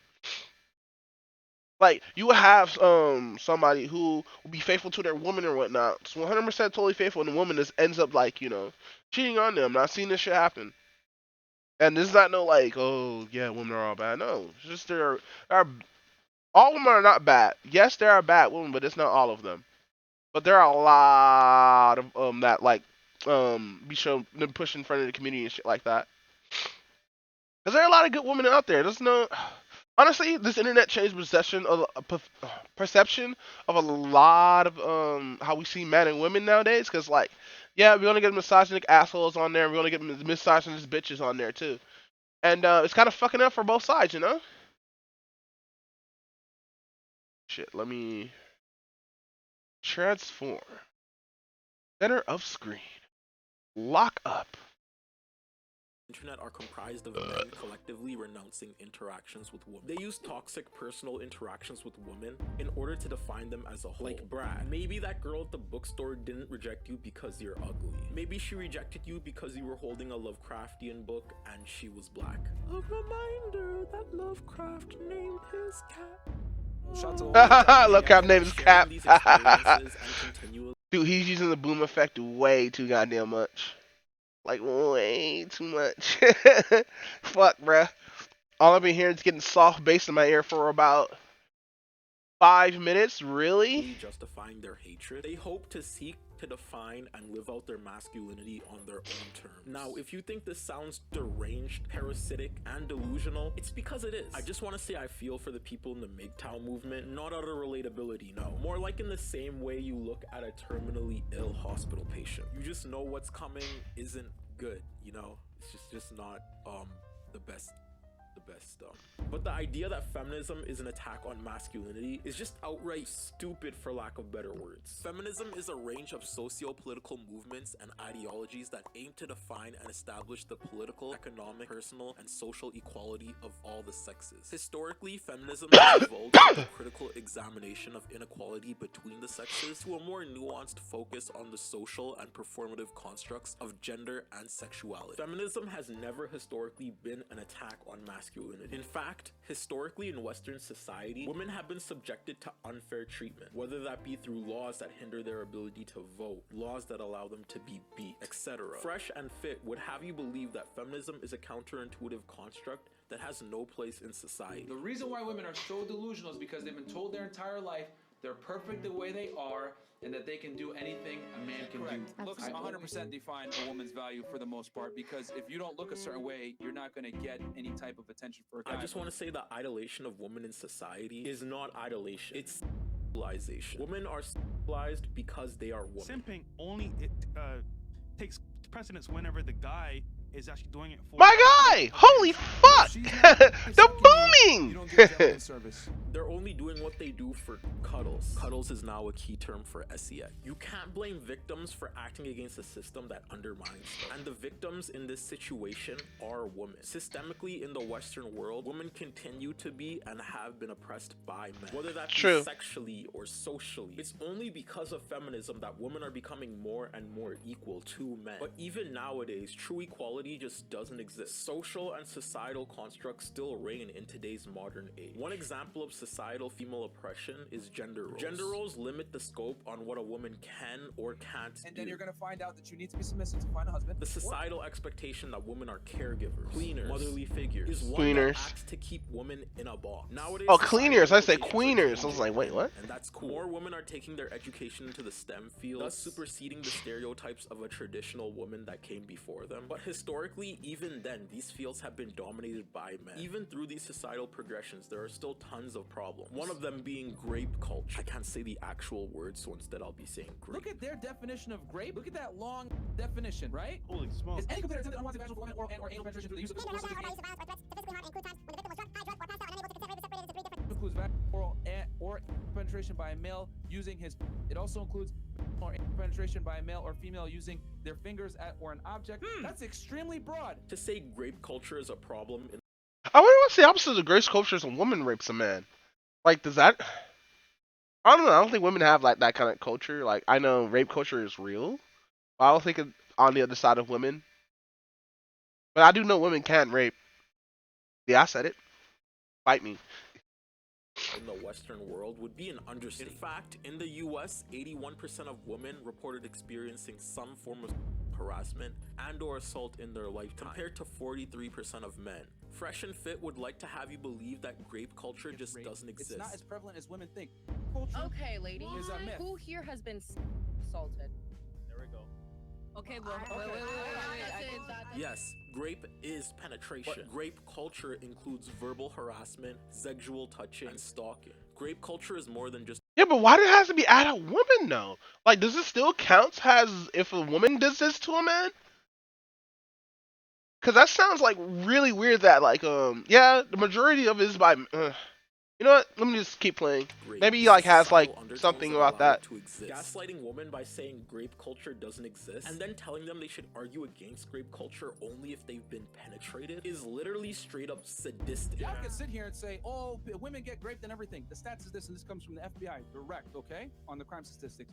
[SPEAKER 1] Like you would have somebody who will be faithful to their woman or whatnot. It's 100% totally faithful, and the woman just ends up like, you know, cheating on them. Not seeing this shit happen. And this is not no like, oh yeah, women are all bad. No, it's just there are all women are not bad. Yes, there are bad women, but it's not all of them. But there are a lot of that like be shown them push in front of the community and shit like that. Because there are a lot of good women out there. There's no honestly, this internet changed perception of a lot of how we see men and women nowadays. Because like, yeah, we only get misogynistic assholes on there. We only get misogynist bitches on there too, and it's kind of fucking up for both sides, you know. Shit, let me transform. Center of screen. Lock up.
[SPEAKER 6] Internet are comprised of men collectively renouncing interactions with women. They use toxic personal interactions with women in order to define them as a whole. Like Brad, maybe that girl at the bookstore didn't reject you because you're ugly. Maybe she rejected you because you were holding a Lovecraftian book and she was black. A reminder that Lovecraft named his cat.
[SPEAKER 1] Lovecraft named his cat. Dude, he's using the boom effect way too goddamn much. Like way too much. Fuck, bruh. All I've been hearing is getting soft bass in my ear for about 5 minutes. Really?
[SPEAKER 6] Justifying their hatred. They hope to seek to define and live out their masculinity on their own terms. Now, if you think this sounds deranged, parasitic, and delusional, it's because it is. I just want to say I feel for the people in the MGTOW movement, not out of relatability, no. More like in the same way you look at a terminally ill hospital patient. You just know what's coming isn't good, you know? It's just not the best stuff. But the idea that feminism is an attack on masculinity is just outright stupid, for lack of better words. Feminism is a range of socio-political movements and ideologies that aim to define and establish the political, economic, personal, and social equality of all the sexes. Historically, feminism has evolved from the critical examination of inequality between the sexes to a more nuanced focus on the social and performative constructs of gender and sexuality. Feminism has never historically been an attack on masculinity. In fact, historically in Western society, women have been subjected to unfair treatment, whether that be through laws that hinder their ability to vote, laws that allow them to be beat, etc. Fresh and Fit would have you believe that feminism is a counterintuitive construct that has no place in society.
[SPEAKER 8] The reason why women are so delusional is because they've been told their entire life they're perfect the way they are and that they can do anything a man can do.
[SPEAKER 7] Looks 100% define a woman's value for the most part, because if you don't look a certain way, you're not going to get any type of attention for a guy.
[SPEAKER 6] I just want to say that idolation of women in society is not idolation. It's civilization. Women are civilized because they are women.
[SPEAKER 10] Simping only takes precedence whenever the guy is actually doing it for
[SPEAKER 1] My guy! Holy fuck! The booming!
[SPEAKER 6] They're only doing what they do for cuddles. Cuddles is now a key term for SEX. You can't blame victims for acting against a system that undermines them. And the victims in this situation are women. Systemically in the Western world, women continue to be and have been oppressed by men. Whether that be sexually or socially. It's only because of feminism that women are becoming more and more equal to men. But even nowadays, true equality just doesn't exist. Social and societal constructs still reign in today's modern age. One example of societal female oppression is gender roles. Gender roles limit the scope on what a woman can or can't do.
[SPEAKER 7] And then you're going to find out that you need to be submissive to find a husband.
[SPEAKER 6] The societal expectation that women are caregivers, cleaners, motherly figures is one that acts to keep women in a box. Nowadays,
[SPEAKER 1] cleaners. I said queeners. I was like, wait, what?
[SPEAKER 6] And that's cool. More women are taking their education into the STEM field, thus superseding the stereotypes of a traditional woman that came before them. But historically, even then, these fields have been dominated by men. Even through these societal progressions, there are still tons of problems. One of them being grape culture. I can't say the actual word, so instead I'll be saying grape.
[SPEAKER 7] Look at their definition of grape. Look at that long definition, right?
[SPEAKER 10] Holy smokes.
[SPEAKER 7] Is any considered attempted unwanted vaginal oral and or anal penetration through the use of explosive includes oral or penetration by a male using his. It also includes or penetration by a male or female using their fingers at or an object. That's extremely broad.
[SPEAKER 6] To say grape culture is a problem in
[SPEAKER 1] I wonder what's the opposite of grace culture is when a woman rapes a man. Like, does that... I don't know. I don't think women have like that kind of culture. Like, I know rape culture is real, but I don't think it's on the other side of women. But I do know women can rape. Yeah, I said it. Fight me.
[SPEAKER 6] in the Western world would be an understatement. In fact, in the US, 81% of women reported experiencing some form of harassment and or assault in their lifetime, compared to 43% of men. Fresh and Fit would like to have you believe that grape culture just doesn't exist.
[SPEAKER 7] It's not as prevalent as women think. Culture
[SPEAKER 9] okay, ladies.
[SPEAKER 7] is a myth.
[SPEAKER 9] Who here has been assaulted?
[SPEAKER 10] There we go.
[SPEAKER 9] Okay, well, wait. I think that.
[SPEAKER 6] Yes, grape is penetration, but grape culture includes verbal harassment, sexual touching, and stalking. Grape culture is more than just...
[SPEAKER 1] Yeah, but why does it have to be at a woman though? Like, does it still count as if a woman does this to a man? Because that sounds like really weird that like, yeah, the majority of it is by... you know what? Let me just keep playing. Maybe he like has like something about that.
[SPEAKER 6] Gaslighting women by saying grape culture doesn't exist and then telling them they should argue against grape culture only if they've been penetrated is literally straight up sadistic.
[SPEAKER 7] Y'all can sit here and say, oh, women get raped and everything. The stats is this, and this comes from the FBI direct, okay? On the crime statistics.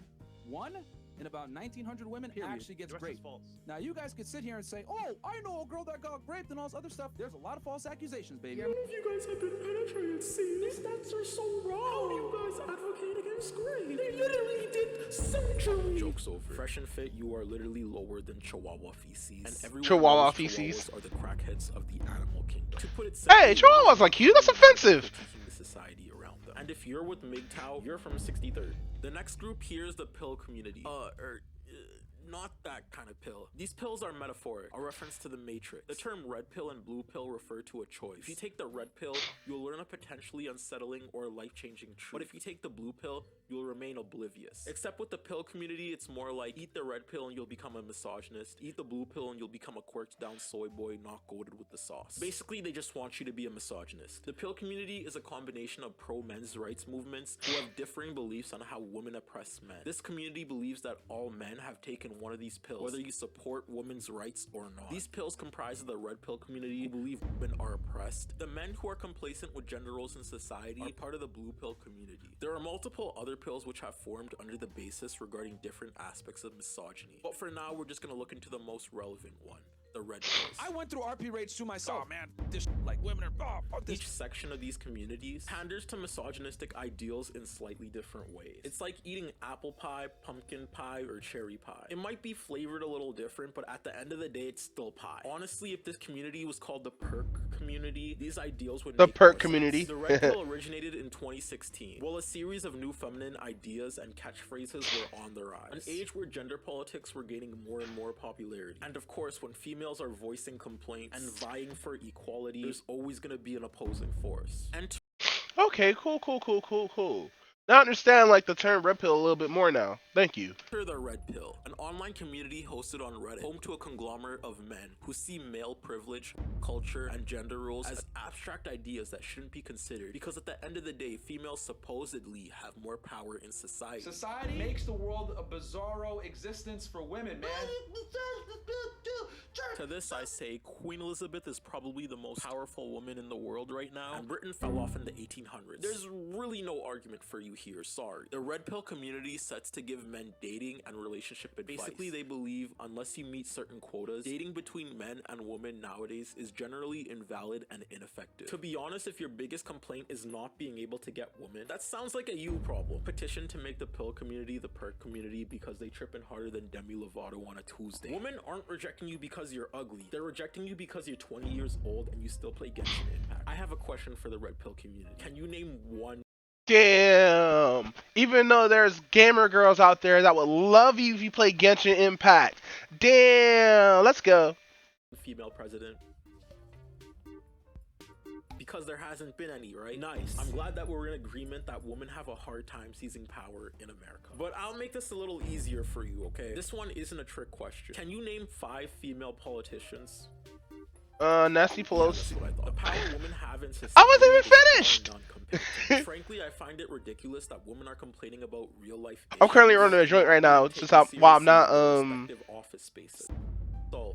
[SPEAKER 7] 1 in about 1,900 women actually gets raped. Now you guys could sit here and say, oh, I know a girl that got raped and all this other stuff. There's a lot of false accusations, baby.
[SPEAKER 6] None of you guys have been penetrated. See, these stats are so wrong. How do you guys advocate against grape? They literally did 70 True. Joke's over. Fresh and fit, you are literally lower than Chihuahua feces. And everyone
[SPEAKER 1] Chihuahua
[SPEAKER 6] knows
[SPEAKER 1] feces.
[SPEAKER 6] Chihuahuas are the crackheads of the animal kingdom. To put it simply,
[SPEAKER 1] Hey, Chihuahuas like you? That's offensive.
[SPEAKER 6] The society around them. And if you're with MGTOW, you're from 63rd. The next group here is the pill community. Not that kind of pill. These pills are metaphoric, a reference to the Matrix. The term red pill and blue pill refer to a choice. If you take the red pill, you'll learn a potentially unsettling or life-changing truth. But if you take the blue pill, you'll remain oblivious. Except with the pill community, it's more like eat the red pill and you'll become a misogynist. Eat the blue pill and you'll become a quirked down soy boy not goated with the sauce. Basically, they just want you to be a misogynist. The pill community is a combination of pro-men's rights movements who have differing beliefs on how women oppress men. This community believes that all men have taken one of these pills, whether you support women's rights or not. These pills comprise of the red pill community who believe women are oppressed. The men who are complacent with gender roles in society are part of the blue pill community. There are multiple other pills which have formed under the basis regarding different aspects of misogyny. But for now, we're just gonna look into the most relevant one. The red pills.
[SPEAKER 7] I went through RP rage too myself.
[SPEAKER 10] Oh man,
[SPEAKER 7] This like women are. Oh, fuck this.
[SPEAKER 6] Each section of these communities panders to misogynistic ideals in slightly different ways. It's like eating apple pie, pumpkin pie, or cherry pie. It might be flavored a little different, but at the end of the day, it's still pie. Honestly, if this community was called the perk community, these ideals would
[SPEAKER 1] The
[SPEAKER 6] make
[SPEAKER 1] perk
[SPEAKER 6] more
[SPEAKER 1] community.
[SPEAKER 6] sense. The red pill originated in 2016, while a series of new feminine ideas and catchphrases were on the rise. An age where gender politics were gaining more and more popularity. And of course, when females are voicing complaints and vying for equality, there's always going to be an opposing force. And
[SPEAKER 1] Okay, cool. Now I understand like the term red pill a little bit more now. Thank you.
[SPEAKER 6] enter the Red Pill, an online community hosted on Reddit, home to a conglomerate of men who see male privilege, culture, and gender roles as abstract ideas that shouldn't be considered, because at the end of the day, females supposedly have more power in society.
[SPEAKER 7] Society makes the world a bizarro existence for women, man.
[SPEAKER 6] To this I say, Queen Elizabeth is probably the most powerful woman in the world right now, and Britain fell off in the 1800s. There's really no argument for you here, sorry. The Red Pill community sets to give men dating and relationship advice. Basically, they believe unless you meet certain quotas, dating between men and women nowadays is generally invalid and ineffective. To be honest, if your biggest complaint is not being able to get women, that sounds like a you problem. Petition to make the pill community the perk community because they tripping harder than Demi Lovato on a Tuesday. Women aren't rejecting you because you're ugly. They're rejecting you because you're 20 years old and you still play Genshin Impact. I have a question for the Red Pill community. Can you name one
[SPEAKER 1] Damn. Even though there's gamer girls out there that would love you if you play Genshin Impact. Damn. Let's go.
[SPEAKER 6] female president? Because there hasn't been any, right? Nice. I'm glad that we're in agreement that women have a hard time seizing power in America. But I'll make this a little easier for you, okay? This one isn't a trick question. Can you name 5 female politicians?
[SPEAKER 1] Nancy Pelosi.
[SPEAKER 6] Yeah, that's what I thought. The power women have in society.
[SPEAKER 1] I wasn't even finished.
[SPEAKER 6] Frankly, I find it ridiculous that women are complaining about real life issues.
[SPEAKER 1] I'm currently running a joint right now. It's just how, while I'm not
[SPEAKER 6] office spaces.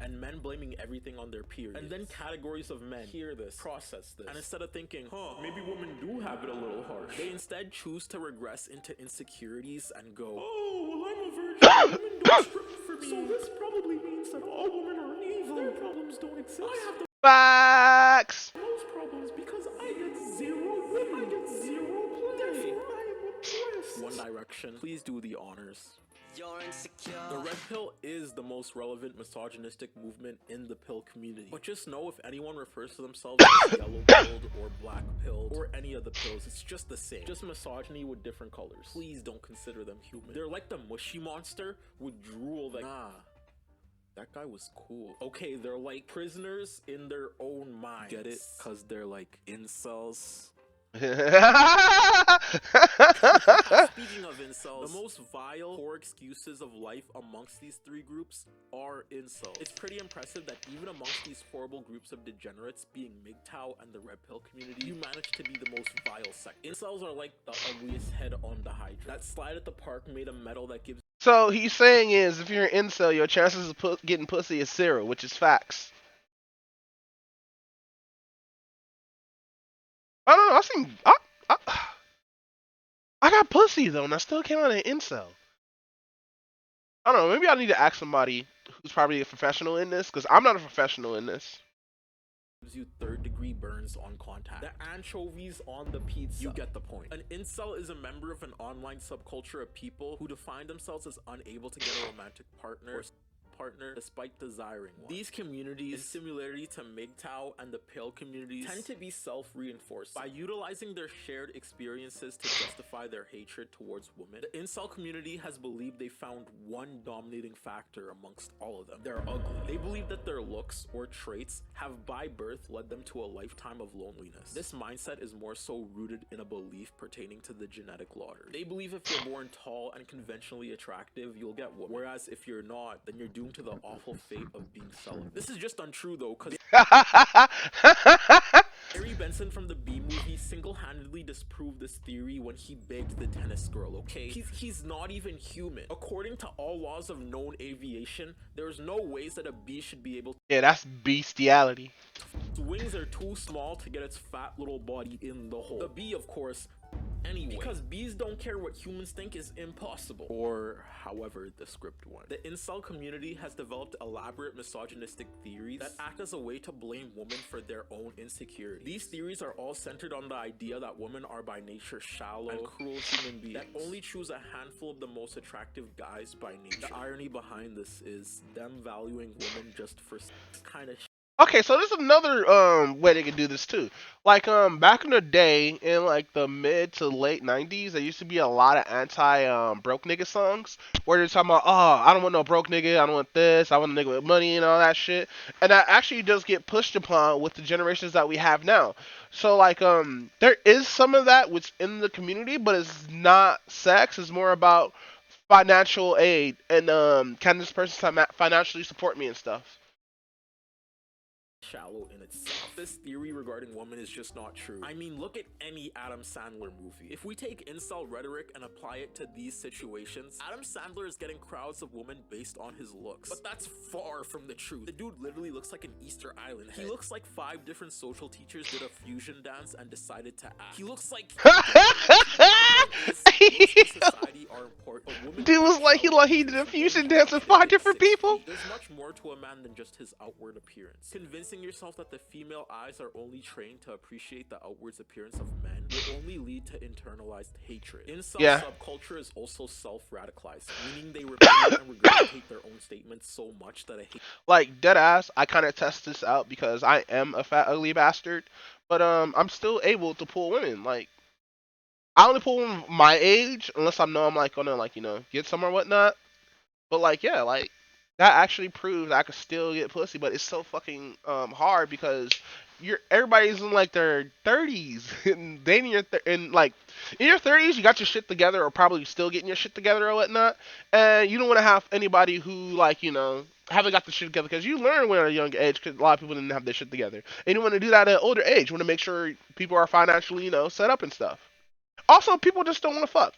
[SPEAKER 6] And men blaming everything on their peers. And then categories of men hear this, process this, and instead of thinking, maybe women do have it a little harsh, they instead choose to regress into insecurities and go, oh, well, I'm a virgin, women don't strip for me, so this probably means that all women are evil. Their problems don't exist. I have the
[SPEAKER 1] facts.
[SPEAKER 6] most problems because I get 0 women. I get 0 play. Therefore, I am oppressed. One Direction, please do the honors.
[SPEAKER 3] You're insecure.
[SPEAKER 6] The red pill is the most relevant misogynistic movement in the pill community. But just know if anyone refers to themselves as yellow pilled or black pilled or any of the pills, it's just the same. Just misogyny with different colors. Please don't consider them human. They're like the mushy monster with drool that that guy was cool. Okay, they're like prisoners in their own minds. Get it? Cause they're like incels. Speaking of incels, the most vile, poor excuses of life amongst these 3 groups are incels. It's pretty impressive that even amongst these horrible groups of degenerates, being MGTOW and the Red Pill community, you manage to be the most vile sect. Incels are like the ugliest head on the hydra. That slide at the park made of metal that gives.
[SPEAKER 1] So he's saying is, if you're an incel, your chances of getting pussy is 0, which is facts. I don't know. I got pussy though, and I still came out an incel. I don't know. Maybe I need to ask somebody who's probably a professional in this, because I'm not a professional in this.
[SPEAKER 6] Gives you 3rd-degree burns on contact. The anchovies on the pizza. You get the point. An incel is a member of an online subculture of people who define themselves as unable to get a romantic partner despite desiring one. These communities, in similarity to MGTOW and the Pale communities, tend to be self-reinforcing. By utilizing their shared experiences to justify their hatred towards women, the incel community has believed they found one dominating factor amongst all of them. They're ugly. They believe that their looks or traits have by birth led them to a lifetime of loneliness. This mindset is more so rooted in a belief pertaining to the genetic lottery. They believe if you're born tall and conventionally attractive, you'll get women. Whereas if you're not, then you're doomed to the awful fate of being celibate. This is just untrue though, because Barry Benson from the B movie single-handedly disproved this theory when he begged the tennis girl, okay? He's not even human. According to all laws of known aviation, there's no ways that a bee should be able to.
[SPEAKER 1] Yeah, that's bestiality.
[SPEAKER 6] Its wings are too small to get its fat little body in the hole. The bee, of course, anyway, because bees don't care what humans think is impossible, or however the script went. The incel community has developed elaborate misogynistic theories that act as a way to blame women for their own insecurities. These theories are all centered on the idea that women are by nature shallow and cruel human beings that only choose a handful of the most attractive guys by nature. The irony behind this is them valuing women just for kind of
[SPEAKER 1] Okay, so there's another way they can do this too. Like back in the day, in like the mid to late '90s, there used to be a lot of anti broke nigga songs where they're talking about, oh, I don't want no broke nigga, I don't want this, I want a nigga with money and all that shit. And that actually does get pushed upon with the generations that we have now. So like there is some of that which in the community, but it's not sex. It's more about financial aid and can this person financially support me and stuff.
[SPEAKER 6] shallow in itself. This theory regarding women is just not true. I mean, look at any Adam Sandler movie. If we take incel rhetoric and apply it to these situations, Adam Sandler is getting crowds of women based on his looks. But that's far from the truth. The dude literally looks like an Easter Island head. He looks like 5 different social teachers did a fusion dance and decided to act. He looks like society are important, but women
[SPEAKER 1] Dude was like he did a fusion dance with 5 different people.
[SPEAKER 6] There's much more to a man than just his outward appearance. Convincing yourself that the female eyes are only trained to appreciate the outward appearance of men will only lead to internalized hatred. Incel subculture is also self-radicalized, meaning they repeat and regurgitate their own statements so much that I hate.
[SPEAKER 1] Like dead ass, I kind of test this out because I am a fat ugly bastard, but I'm still able to pull women. Like I only pull women my age unless I know I'm like gonna like get somewhere or whatnot. But like yeah, like that actually proves I could still get pussy, but it's so fucking hard because everybody's in like their 30s and they in your 30s you got your shit together or probably still getting your shit together or whatnot, and you don't want to have anybody who like haven't got the shit together because you learn when at a young age because a lot of people didn't have their shit together, and you want to do that at an older age. You want to make sure people are financially set up and stuff. Also, people just don't want to fuck.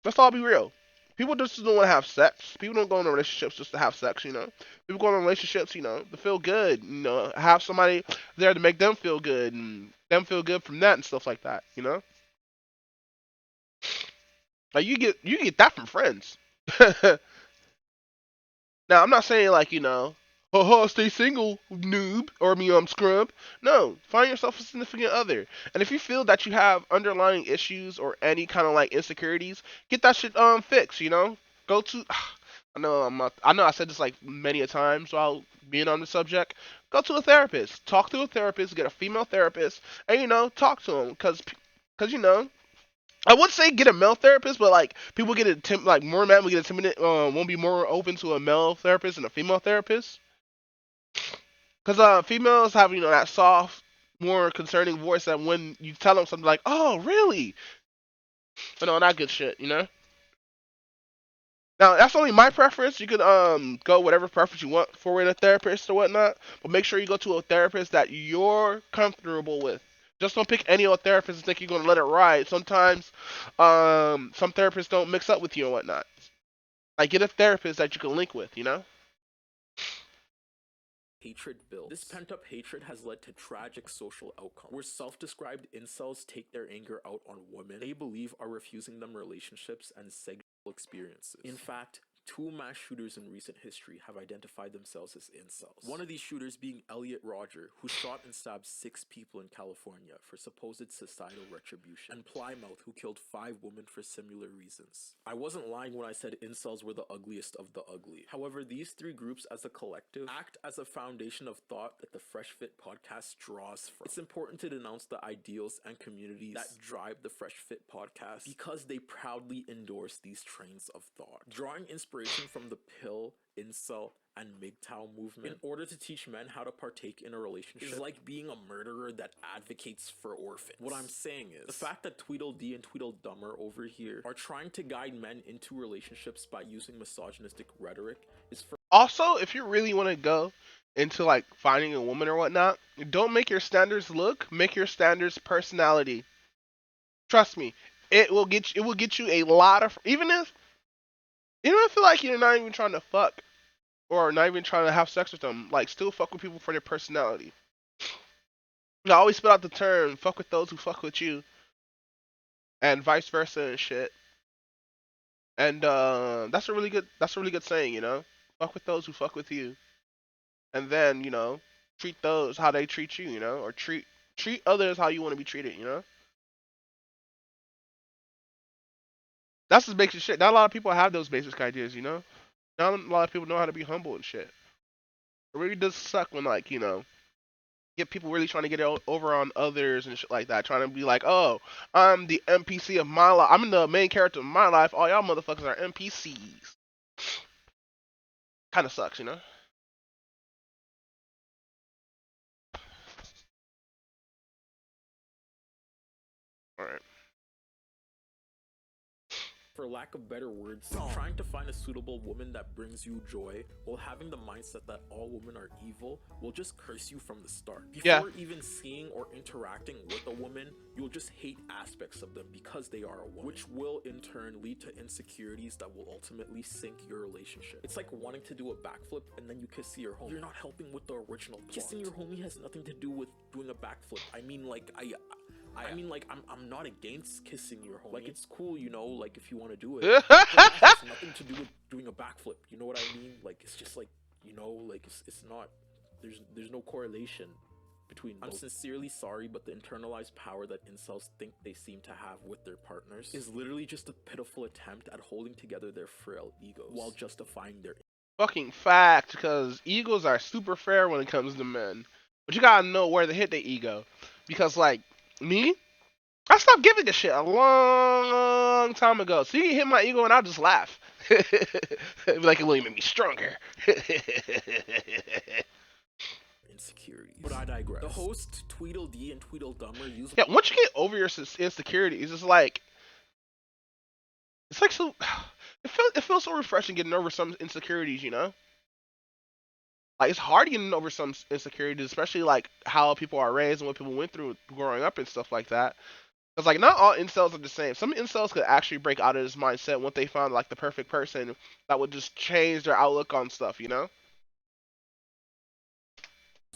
[SPEAKER 1] Let's all be real. People just don't want to have sex. People don't go into relationships just to have sex. People go into relationships, to feel good. Have somebody there to make them feel good and them feel good from that and stuff like that. Like you get that from friends. Now, I'm not saying like, haha, stay single, noob, or scrub. No, find yourself a significant other. And if you feel that you have underlying issues or any kind of like insecurities, get that shit fixed. Go to I know I said this like many a times while being on the subject. Go to a therapist. Talk to a therapist, get a female therapist, and talk to them cuz I would say get a male therapist, but like people like more men will get intimidated, won't be more open to a male therapist than a female therapist. Cause females have that soft, more concerning voice that when you tell them something like, "Oh, really?" That good shit. Now that's only my preference. You could go whatever preference you want for a therapist or whatnot, but make sure you go to a therapist that you're comfortable with. Just don't pick any old therapist and think you're gonna let it ride. Sometimes, some therapists don't mix up with you and whatnot. Like get a therapist that you can link with.
[SPEAKER 6] Hatred builds. This pent-up hatred has led to tragic social outcomes, where self-described incels take their anger out on women they believe are refusing them relationships and sexual experiences. In fact, 2 mass shooters in recent history have identified themselves as incels. One of these shooters being Elliot Rodger, who shot and stabbed 6 people in California for supposed societal retribution, and Plymouth, who killed 5 women for similar reasons. I wasn't lying when I said incels were the ugliest of the ugly. However, these 3 groups as a collective act as a foundation of thought that the Fresh Fit podcast draws from. It's important to denounce the ideals and communities that drive the Fresh Fit podcast because they proudly endorse these trains of thought. Drawing inspiration from the pill, incel, and MGTOW movement in order to teach men how to partake in a relationship is like being a murderer that advocates for orphans. What I'm saying is, the fact that Tweedledee and Tweedledummer over here are trying to guide men into relationships by using misogynistic rhetoric is for
[SPEAKER 1] Also, if you really want to go into like finding a woman or whatnot, don't make your standards look, make your standards personality. Trust me, it will get you a lot of, even if you don't feel like you're not even trying to fuck or not even trying to have sex with them, like still fuck with people for their personality. I always spit out the term "fuck with those who fuck with you," and vice versa and shit. And that's a really good saying, you know. Fuck with those who fuck with you, and then treat those how they treat you, you know, or treat others how you want to be treated, you know. That's just basic shit. Not a lot of people have those basic ideas, you know. Not a lot of people know how to be humble and shit. It really does suck when get people really trying to get over on others and shit like that, trying to be like, oh, I'm the NPC of my life. I'm the main character of my life. All y'all motherfuckers are NPCs. Kind of sucks, you know. All right.
[SPEAKER 6] for lack of better words, trying to find a suitable woman that brings you joy while having the mindset that all women are evil will just curse you from the start. Before even seeing or interacting with a woman, you'll just hate aspects of them because they are a woman, which will in turn lead to insecurities that will ultimately sink your relationship. It's like wanting to do a backflip and then you kiss your homie. You're not helping with the original plot. Kissing your homie has nothing to do with doing a backflip. I mean, like, I'm not against kissing your homie. Like, it's cool, you know, like, if you want to do it. But that has nothing to do with doing a backflip. You know what I mean? Like, it's just like, you know, like, it's not, there's no correlation between both. I'm sincerely sorry, but the internalized power that incels think they seem to have with their partners is literally just a pitiful attempt at holding together their frail egos while justifying their
[SPEAKER 1] fucking fact, because egos are super fair when it comes to men. But you gotta know where to hit the ego. Because, like, me, I stopped giving a shit a long time ago. So you can hit my ego and I'll just laugh. Be like, it will make me stronger.
[SPEAKER 6] insecurities. But I digress. The host, Tweedledee and Tweedledummer use...
[SPEAKER 1] Yeah, once you get over your insecurities, it's like so... It feels so refreshing getting over some insecurities, you know? Like, it's hard getting over some insecurities, especially, like, how people are raised and what people went through growing up and stuff like that. Because, like, not all incels are the same. Some incels could actually break out of this mindset once they found, like, the perfect person that would just change their outlook on stuff, you know?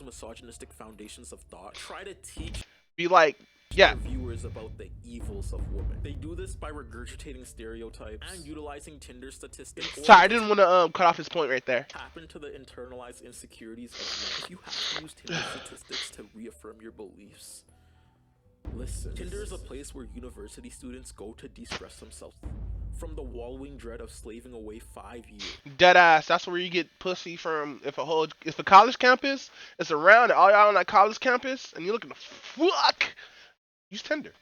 [SPEAKER 6] Misogynistic foundations of thought. Try to teach...
[SPEAKER 1] Be like... Yeah.
[SPEAKER 6] Viewers about the evils of women. They do this by regurgitating stereotypes and utilizing Tinder statistics.
[SPEAKER 1] Sorry, I didn't want to cut off his point right there.
[SPEAKER 6] Tap into the internalized insecurities of men. If you have to use Tinder statistics to reaffirm your beliefs, listen. Tinder is a place where university students go to de-stress themselves from the wallowing dread of slaving away 5 years.
[SPEAKER 1] Dead ass. That's where you get pussy from. If a college campus is around, and all y'all on that college campus, and you're looking to fuck. Use Tinder.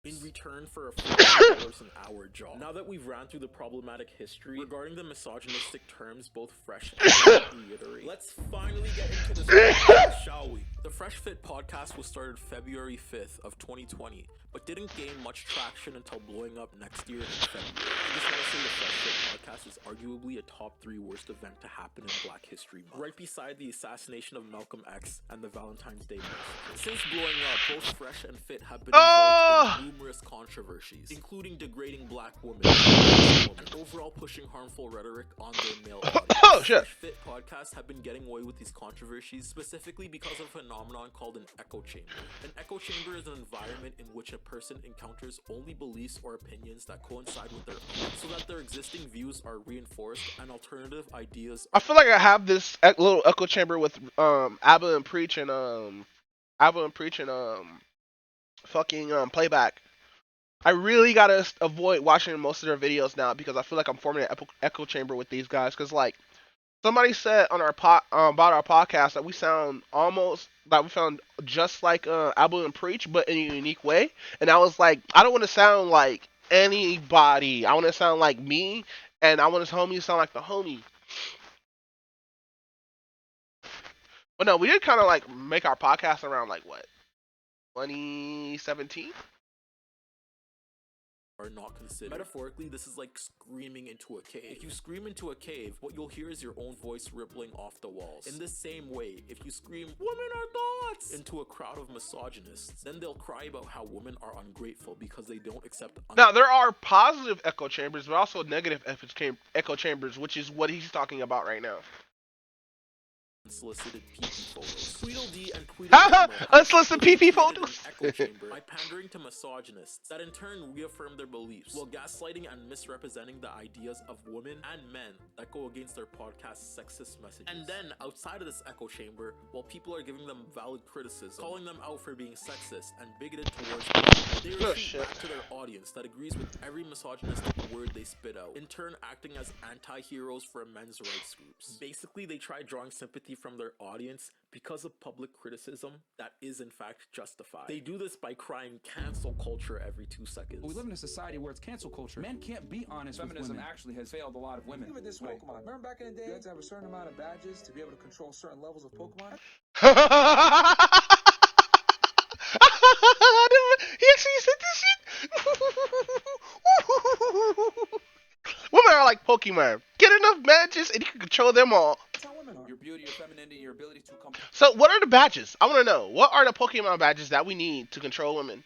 [SPEAKER 6] In return for a $40 an hour job. Now that we've ran through the problematic history regarding the misogynistic terms both Fresh and reiterate, let's finally get into this, shall we? The Fresh Fit podcast was started February 5th of 2020, but didn't gain much traction until blowing up next year in February. I just want to say the Fresh Fit podcast is arguably a top 3 worst event to happen in Black History Month, right beside the assassination of Malcolm X and the Valentine's Day massacre. Since blowing up, both Fresh and Fit have been involved in numerous controversies controversies, including degrading black women, and overall pushing harmful rhetoric on their male audience.
[SPEAKER 1] Oh shit.
[SPEAKER 6] Fresh Fit podcasts have been getting away with these controversies specifically because of a phenomenon called an echo chamber. An echo chamber is an environment in which a person encounters only beliefs or opinions that coincide with their own, so that their existing views are reinforced and alternative ideas.
[SPEAKER 1] I feel like I have this little echo chamber with Abba and Preach and fucking Playback. I really gotta avoid watching most of their videos now because I feel like I'm forming an echo chamber with these guys. Cause like somebody said on our about our podcast that we sound just like Abba and Preach, but in a unique way. And I was like, I don't want to sound like anybody. I want to sound like me, and I want this homie to sound like the homie. But no, we did kind of like make our podcast around like what 2017.
[SPEAKER 6] Are not considered. Metaphorically, this is like screaming into a cave. If you scream into a cave, what you'll hear is your own voice rippling off the walls. In the same way, if you scream, "Women are thoughts!" into a crowd of misogynists, then they'll cry about how women are ungrateful because they don't accept.
[SPEAKER 1] Now, there are positive echo chambers, but also negative echo chambers, which is what he's talking about right now.
[SPEAKER 6] Unsolicited PP photos. Tweedledee and Tweedledummer
[SPEAKER 1] unsolicited PP photos.
[SPEAKER 6] Echo chamber by pandering to misogynists that in turn reaffirm their beliefs while gaslighting and misrepresenting the ideas of women and men that go against their podcast's sexist messages. And then outside of this echo chamber, while people are giving them valid criticism, calling them out for being sexist and bigoted towards women, they retreat back to their audience that agrees with every misogynistic word they spit out, in turn acting as anti-heroes for men's rights groups. Basically, they try drawing sympathy from their audience because of public criticism that is in fact justified. They do this by crying cancel culture every 2 seconds.
[SPEAKER 7] We live in a society where it's cancel culture. Men can't be honest with women. Feminism actually has failed a lot of women.
[SPEAKER 8] Think of it this Pokemon. Remember back in the day, you had to have a certain amount of badges to be able to control certain levels of Pokemon?
[SPEAKER 1] He actually said this shit. Women are like Pokemon. Get enough badges and you can control them all.
[SPEAKER 8] That's how women are.
[SPEAKER 7] Your beauty, your femininity, your ability to come.
[SPEAKER 1] So what are the badges? I want to know. What are the Pokemon badges that we need to control women?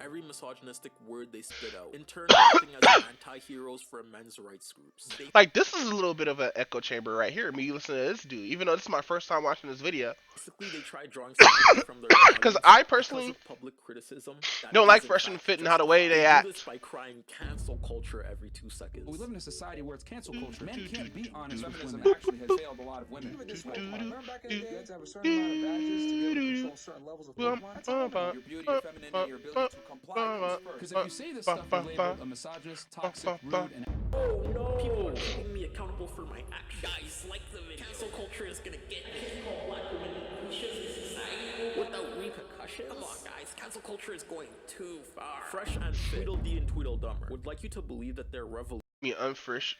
[SPEAKER 6] Every misogynistic word they spit out, in turn acting as anti-heroes for men's rights groups.
[SPEAKER 1] Like, this is a little bit of an echo chamber right here, me listening to this dude, even though this is my first time watching this video.
[SPEAKER 6] Basically, they try drawing sympathy from their
[SPEAKER 1] because I personally
[SPEAKER 6] public criticism
[SPEAKER 1] don't like Fresh and Fit and how the way they act.
[SPEAKER 6] Do this by crying cancel culture every 2 seconds.
[SPEAKER 7] We live in a society where it's cancel culture. Men can't be honest with women. Actually has failed a lot of women.
[SPEAKER 8] Think of it this Remember back in the day, you had to have a certain amount of badges to be able to control certain levels of Pokemon? That's how women are.
[SPEAKER 7] Your beauty, your femininity, your ability to comply. Because if you say this stuff, you're labeled a misogynist, toxic, rude, and...
[SPEAKER 6] Oh no! People are keeping me accountable for my actions. Guys, like the video. Cancel culture is gonna get me. Call black women vicious in society without repercussions. Come on, guys. Cancel culture is going too far. Fresh and Fit, Tweedledee and Tweedledummer would like you to believe that they're
[SPEAKER 1] unfresh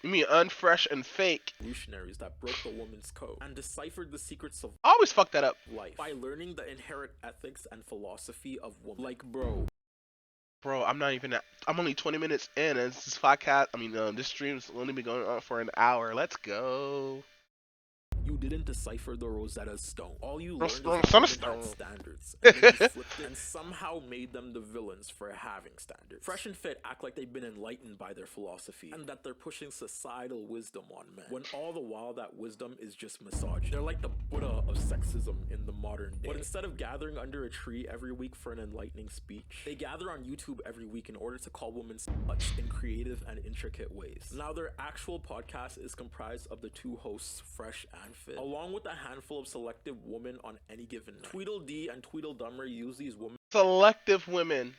[SPEAKER 1] and fake
[SPEAKER 6] revolutionaries that broke the woman's code and deciphered the secrets of
[SPEAKER 1] I always fuck that up.
[SPEAKER 6] Life by learning the inherent ethics and philosophy of women. Like, bro,
[SPEAKER 1] I'm only 20 minutes in, and this podcast, this stream's only been going on for an hour. Let's go.
[SPEAKER 6] You didn't decipher the Rosetta Stone. All you learned is
[SPEAKER 1] Stone.
[SPEAKER 6] Standards, and then you flipped it and somehow made them the villains for having standards. Fresh and Fit act like they've been enlightened by their philosophy and that they're pushing societal wisdom on men, when all the while that wisdom is just misogyny. They're like the Buddha of sexism in the modern day. But instead of gathering under a tree every week for an enlightening speech, they gather on YouTube every week in order to call women sluts in creative and intricate ways. Now, their actual podcast is comprised of the two hosts, Fresh and Fit, along with a handful of selective women on any given night. Tweedledee and Tweedledummer use these women.
[SPEAKER 1] Selective women.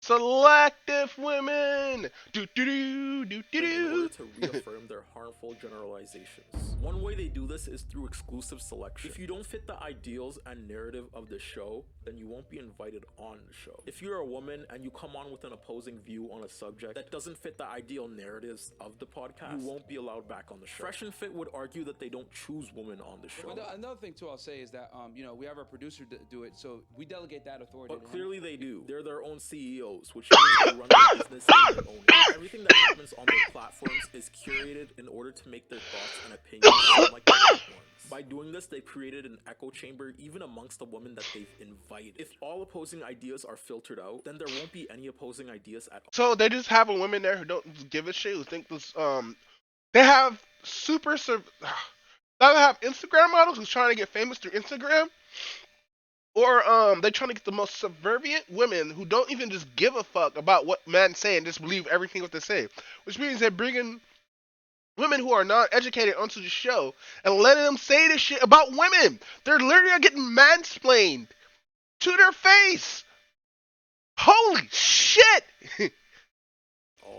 [SPEAKER 1] Selective women. Do do do do do
[SPEAKER 6] in
[SPEAKER 1] do.
[SPEAKER 6] order to reaffirm their harmful generalizations. One way they do this is through exclusive selection. If you don't fit the ideals and narrative of the show, then you won't be invited on the show. If you're a woman and you come on with an opposing view on a subject that doesn't fit the ideal narratives of the podcast, you won't be allowed back on the show. Fresh and Fit would argue that they don't choose women on the show.
[SPEAKER 7] Another thing too I'll say is that we have our producer do it, so we delegate that authority.
[SPEAKER 6] But clearly they do. They're their own CEOs, which means they run their business in their own way. Everything that happens on their platforms is curated in order to make their thoughts and opinions sound like the right ones. By doing this, they've created an echo chamber even amongst the women that they've invited. If all opposing ideas are filtered out, then there won't be any opposing ideas at all.
[SPEAKER 1] So they just have women there who don't give a shit. Who think this they have they have Instagram models who's trying to get famous through Instagram, or they're trying to get the most subservient women who don't even just give a fuck about what men say and just believe everything what they say. Which means they're bringing women who are not educated onto the show and letting them say this shit about women. They're literally getting mansplained to their face. Holy shit!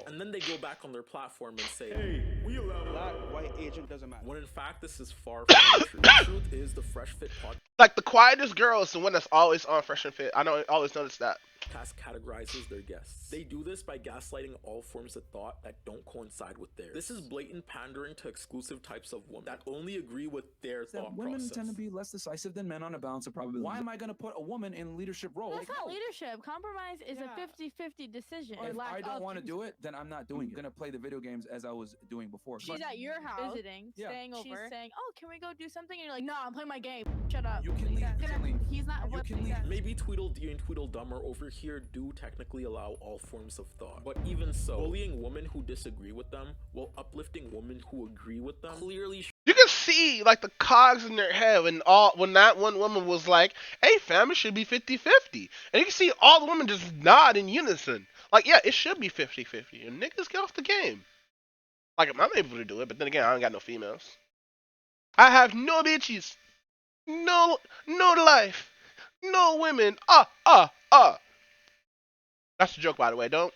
[SPEAKER 6] And then they go back on their platform and say,
[SPEAKER 10] Hey, we allow black, white, Asian, doesn't matter.
[SPEAKER 6] when in fact this is far from the truth. The truth is the Fresh Fit podcast
[SPEAKER 1] Like the quietest girl is the one that's always on Fresh and Fit. I always noticed that.
[SPEAKER 6] categorizes their guests. They do this by gaslighting all forms of thought that don't coincide with theirs. This is blatant pandering to exclusive types of women that only agree with their thought
[SPEAKER 7] Women
[SPEAKER 6] process.
[SPEAKER 7] tend to be less decisive than men on a balance of probability. Why am I going to put a woman in leadership role?
[SPEAKER 9] That's not leadership. Compromise is a 50-50 decision.
[SPEAKER 7] If I don't want to do it, then I'm not doing it. I'm going to play the video games as I was doing before.
[SPEAKER 9] She's at your house visiting,
[SPEAKER 7] Yeah.
[SPEAKER 9] staying over. She's saying, "Oh, can we go do something?" And you're like, "No, I'm playing my game. Shut up."
[SPEAKER 7] You can leave. You can leave.
[SPEAKER 9] He's not.
[SPEAKER 7] You
[SPEAKER 9] What?
[SPEAKER 7] can leave.
[SPEAKER 6] Maybe Tweedledee and Tweedledum are over here do technically allow all forms of thought. But even so, bullying women who disagree with them while uplifting women who agree with them clearly
[SPEAKER 1] You can see like the cogs in their head when that one woman was like, "Hey fam, it should be 50-50." And you can see all the women just nod in unison. Like, yeah, it should be 50-50. And niggas get off the game. Like, I'm able to do it, but then again, I don't got no females. I have no bitches. No life. No women. That's a joke, by the way. Don't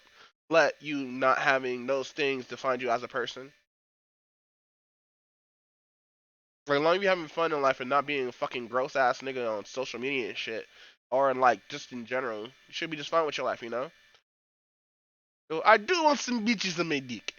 [SPEAKER 1] let you not having those things define you as a person. Like, as long as you're having fun in life and not being a fucking gross ass nigga on social media and shit, or in like just in general, you should be just fine with your life, you know? So I do want some bitches in my dick.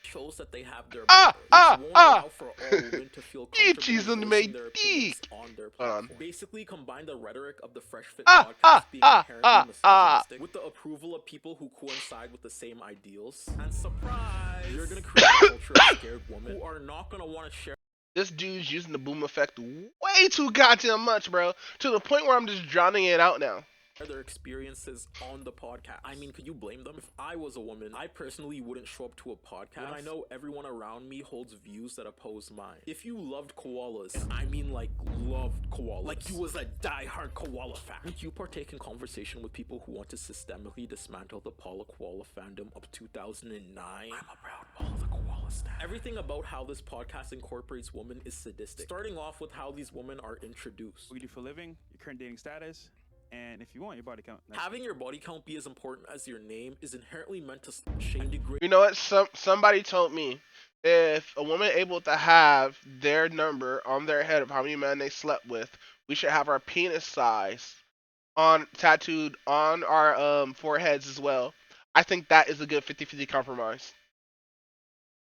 [SPEAKER 6] shows that they have their back, which won't allow for all women to feel comfortable
[SPEAKER 1] on my
[SPEAKER 6] voicing their opinions
[SPEAKER 1] dick.
[SPEAKER 6] on their platform. Basically, combine the rhetoric of the Fresh Fit podcast being inherently misogynistic with the approval of people who coincide with the same ideals, and surprise, you're gonna create a culture of scared women who are not gonna want to share.
[SPEAKER 1] This dude's using the boom effect way too goddamn much, bro. To the point where I'm just drowning it out now.
[SPEAKER 6] Their experiences on the podcast. I mean, could you blame them? If I was a woman, I personally wouldn't show up to a podcast when I know everyone around me holds views that oppose mine. If you loved koalas, and I mean like loved koalas, like you was a die-hard koala fan, would you partake in conversation with people who want to systemically dismantle the Paula Koala fandom of 2009? I'm a proud Paula the Koala stan. Everything about how this podcast incorporates women is sadistic. Starting off with how these women are introduced.
[SPEAKER 10] What you do for a living, your current dating status, and if you want your body count.
[SPEAKER 6] Having your body count be as important as your name is inherently meant to shame and degrade.
[SPEAKER 1] You know what? Somebody told me if a woman able to have their number on their head of how many men they slept with, we should have our penis size tattooed on our foreheads as well. I think that is a good 50-50 compromise.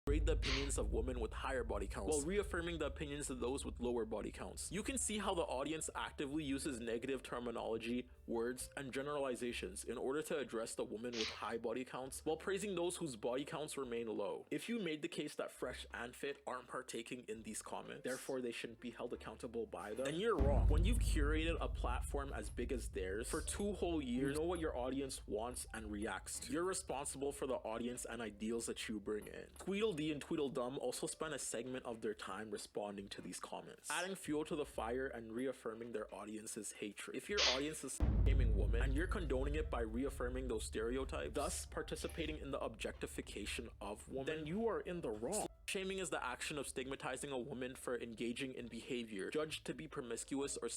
[SPEAKER 6] The opinions of women with higher body counts while reaffirming the opinions of those with lower body counts. You can see how the audience actively uses negative terminology, words, and generalizations in order to address the women with high body counts while praising those whose body counts remain low. If you made the case that Fresh and Fit aren't partaking in these comments, therefore they shouldn't be held accountable by them, then you're wrong. When you've curated a platform as big as theirs for 2 whole years, you know what your audience wants and reacts to. You're responsible for the audience and ideals that you bring in. Tweedledee and Tweedledum also spend a segment of their time responding to these comments, adding fuel to the fire and reaffirming their audience's hatred. If your audience is shaming women and you're condoning it by reaffirming those stereotypes, thus participating in the objectification of women, then you are in the wrong. Shaming is the action of stigmatizing a woman for engaging in behavior judged to be promiscuous or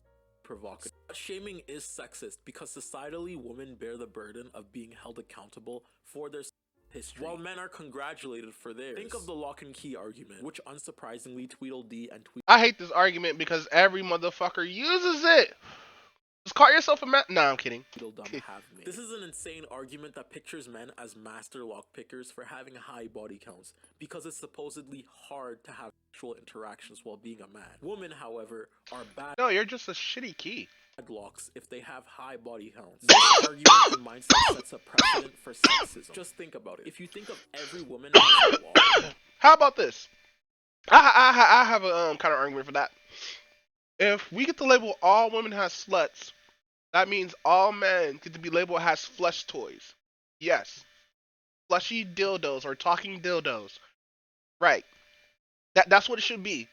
[SPEAKER 6] provocative. Shaming is sexist because societally women bear the burden of being held accountable for their history, while men are congratulated for theirs. Think of the lock and key argument, which unsurprisingly Tweedledee and
[SPEAKER 1] I hate this argument because every motherfucker uses it. Just call yourself a man. Nah, I'm kidding.
[SPEAKER 6] Tweedledum have made. This is an insane argument that pictures men as master lock pickers for having high body counts because it's supposedly hard to have sexual interactions while being a man. Women, however, are bad.
[SPEAKER 1] No, you're just a shitty key.
[SPEAKER 6] Locks if they have high body counts. This argument and mindset sets a precedent for sexism. Just think about it. If you think of every woman as a lock,
[SPEAKER 1] how about this? I have a kind of argument for that. If we get to label all women as sluts, that means all men get to be labeled as flesh toys. Yes, fleshy dildos or talking dildos. Right. That's what it should be,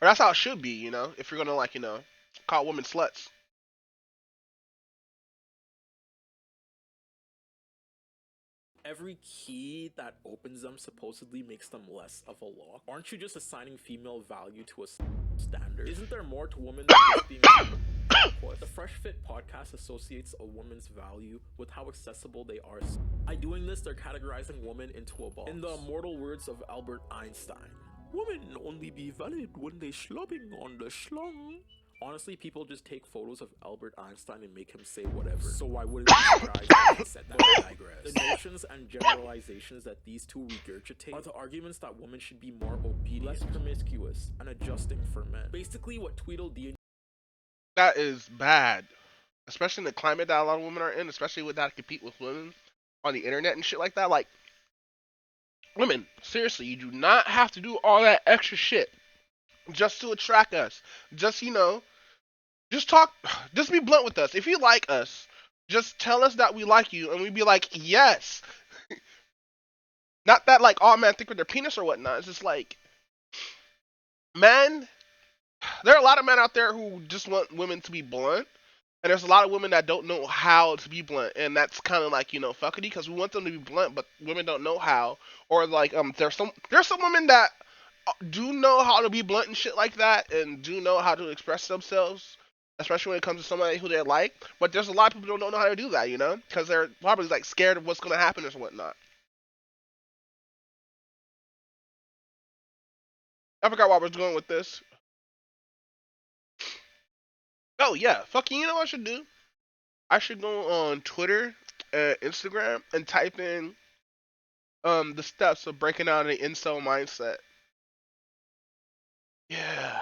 [SPEAKER 1] or that's how it should be. If you're gonna call women sluts.
[SPEAKER 6] Every key that opens them supposedly makes them less of a lock. Aren't you just assigning female value to a standard? Isn't there more to women than just being a The Fresh Fit podcast associates a woman's value with how accessible they are. By doing this, they're categorizing women into a box. In the immortal words of Albert Einstein, women only be valid when they slobbing on the schlong. Honestly, people just take photos of Albert Einstein and make him say whatever. So why wouldn't be surprised if he said that? But I digress. The notions and generalizations that these two regurgitate are the arguments that women should be more obedient, less promiscuous, and adjusting for men. Basically, what Tweedledee.
[SPEAKER 1] That is bad, especially in the climate that a lot of women are in, especially with that to compete with women on the internet and shit like that. Like, women, seriously, you do not have to do all that extra shit just to attract us. Just just talk, just be blunt with us. If you like us, just tell us that we like you, and we'd be like, yes. Not that like all men think with their penis or whatnot. It's just like, men. There are a lot of men out there who just want women to be blunt, and there's a lot of women that don't know how to be blunt, and that's kind of like fuckity because we want them to be blunt, but women don't know how. Or like there's some women that do know how to be blunt and shit like that, and do know how to express themselves, especially when it comes to somebody who they like. But there's a lot of people who don't know how to do that, because they're probably like scared of what's gonna happen or whatnot. I forgot where I was going with this. Oh yeah, fucking, you know what I should do? I should go on Twitter and Instagram and type in the steps of breaking out an incel mindset. Yeah.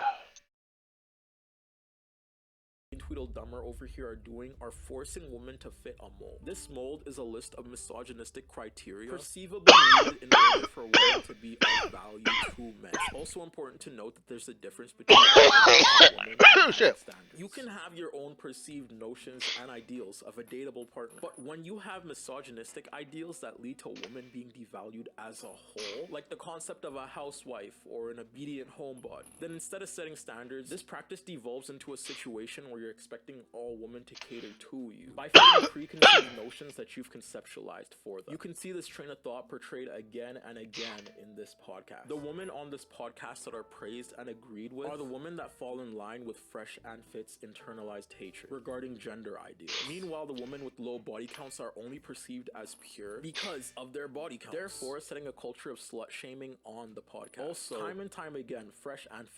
[SPEAKER 6] Tweedledummer over here are doing are forcing women to fit a mold. This mold is a list of misogynistic criteria perceivably needed in order for women to be of value to men. It's also important to note that there's a difference between women and
[SPEAKER 1] Shit.
[SPEAKER 6] standards. You can have your own perceived notions and ideals of a dateable partner, but when you have misogynistic ideals that lead to women being devalued as a whole, like the concept of a housewife or an obedient homebody, then instead of setting standards, this practice devolves into a situation where you're expecting all women to cater to you by fitting preconceived notions that you've conceptualized for them. You can see this train of thought portrayed again and again in this podcast. The women on this podcast that are praised and agreed with are the women that fall in line with Fresh and Fit's internalized hatred regarding gender ideals. Meanwhile, the women with low body counts are only perceived as pure because of their body counts, therefore setting a culture of slut shaming on the podcast. Also, time and time again, Fresh and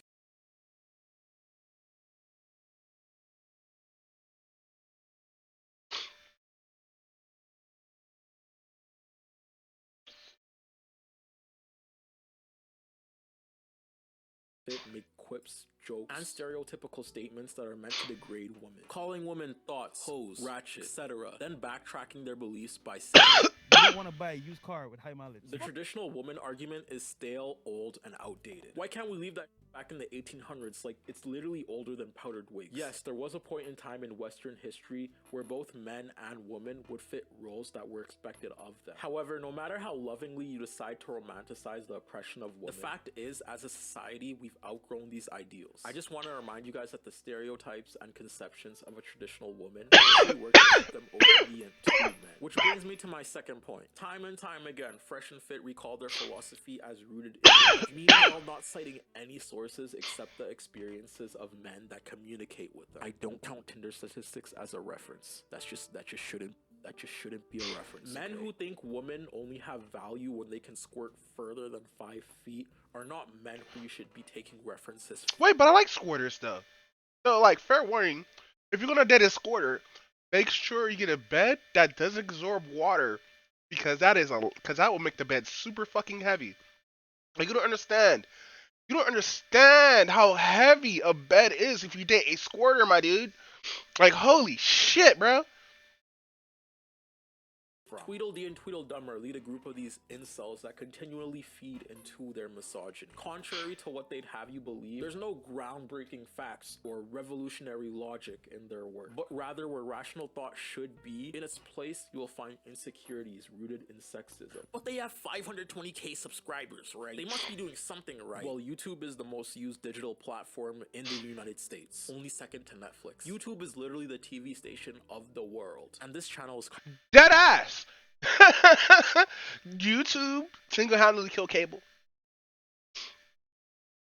[SPEAKER 6] Fit make quips, jokes, and stereotypical statements that are meant to degrade women, calling women thoughts, hoes, ratchet, etc., then backtracking their beliefs by saying
[SPEAKER 10] You don't want to buy a used car with high mileage.
[SPEAKER 6] the traditional woman argument is stale, old, and outdated. Why can't we leave that back in the 1800s? Like, it's literally older than powdered wigs. Yes, there was a point in time in Western history where both men and women would fit roles that were expected of them. However, no matter how lovingly you decide to romanticize the oppression of women, the fact is, as a society, we've outgrown these ideals. I just want to remind you guys that the stereotypes and conceptions of a traditional woman actually work to keep them obedient to men. Which brings me to my second point. Time and time again, Fresh and Fit recall their philosophy as rooted in meanwhile not citing any sources except the experiences of men that communicate with them. I don't count Tinder statistics as a reference. That just shouldn't be a reference. Men who think women only have value when they can squirt further than 5 feet are not men who you should be taking references from.
[SPEAKER 1] Wait, but I like squirters though. So like, fair warning, if you're gonna date a squirter, make sure you get a bed that doesn't absorb water, because that will make the bed super fucking heavy. Like, you don't understand. You don't understand how heavy a bed is if you date a squirter, my dude. Like, holy shit, bro.
[SPEAKER 6] from. Tweedledee and Tweedledummer lead a group of these incels that continually feed into their misogyny. Contrary to what they'd have you believe, there's no groundbreaking facts or revolutionary logic in their work, but rather where rational thought should be, in its place you will find insecurities rooted in sexism. But they have 520k subscribers, right? They must be doing something right. Well, YouTube is the most used digital platform in the United States, only second to Netflix. YouTube is literally the TV station of the world, and this channel is
[SPEAKER 1] Dead ass. YouTube single-handedly killed cable.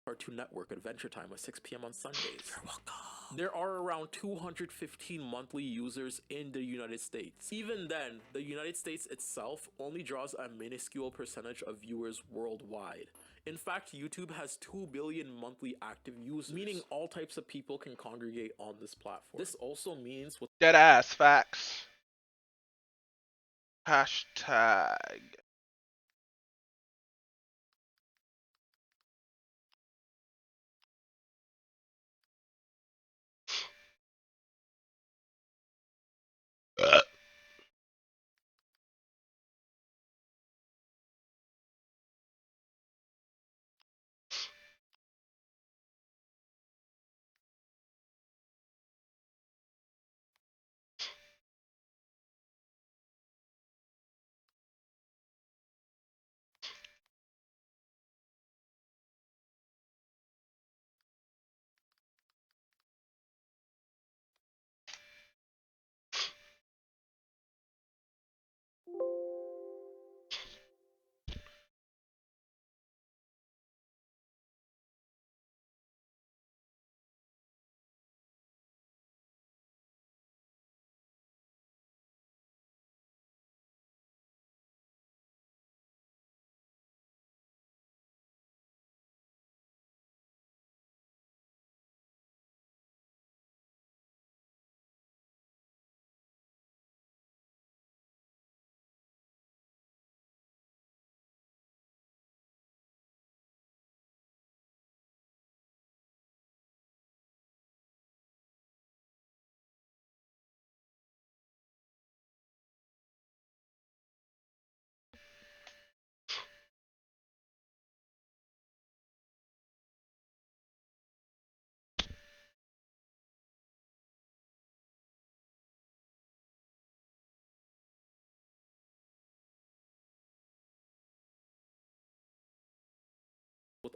[SPEAKER 6] Cartoon Network Adventure Time at 6 p.m. on Sundays. You're welcome. There are around 215 monthly users in the United States. Even then, the United States itself only draws a minuscule percentage of viewers worldwide. In fact, YouTube has 2 billion monthly active users, meaning all types of people can congregate on this platform. This also means with
[SPEAKER 1] Dead ass facts. Hashtag.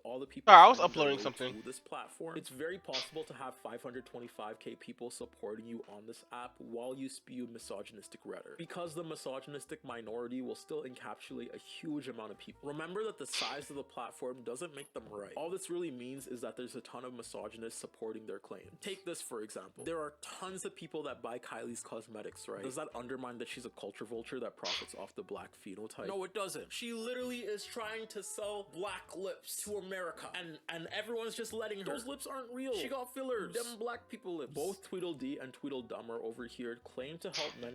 [SPEAKER 6] all the people
[SPEAKER 1] Sorry, I was
[SPEAKER 6] finding their
[SPEAKER 1] uploading
[SPEAKER 6] way
[SPEAKER 1] something.
[SPEAKER 6] to this platform, it's very possible to have 525k people supporting you on this app while you spew misogynistic rhetoric, because the misogynistic minority will still encapsulate a huge amount of people. Remember that the size of the platform doesn't make them right. All this really means is that there's a ton of misogynists supporting their claim. Take this for example. There are tons of people that buy Kylie's cosmetics, right? Does that undermine that she's a culture vulture that profits off the black phenotype? No, it doesn't. She literally is trying to sell black lips to America, and everyone's just letting her. Those lips aren't real. She got fillers. Them black people lips. Both Tweedledee and Tweedledummer over here claim to help men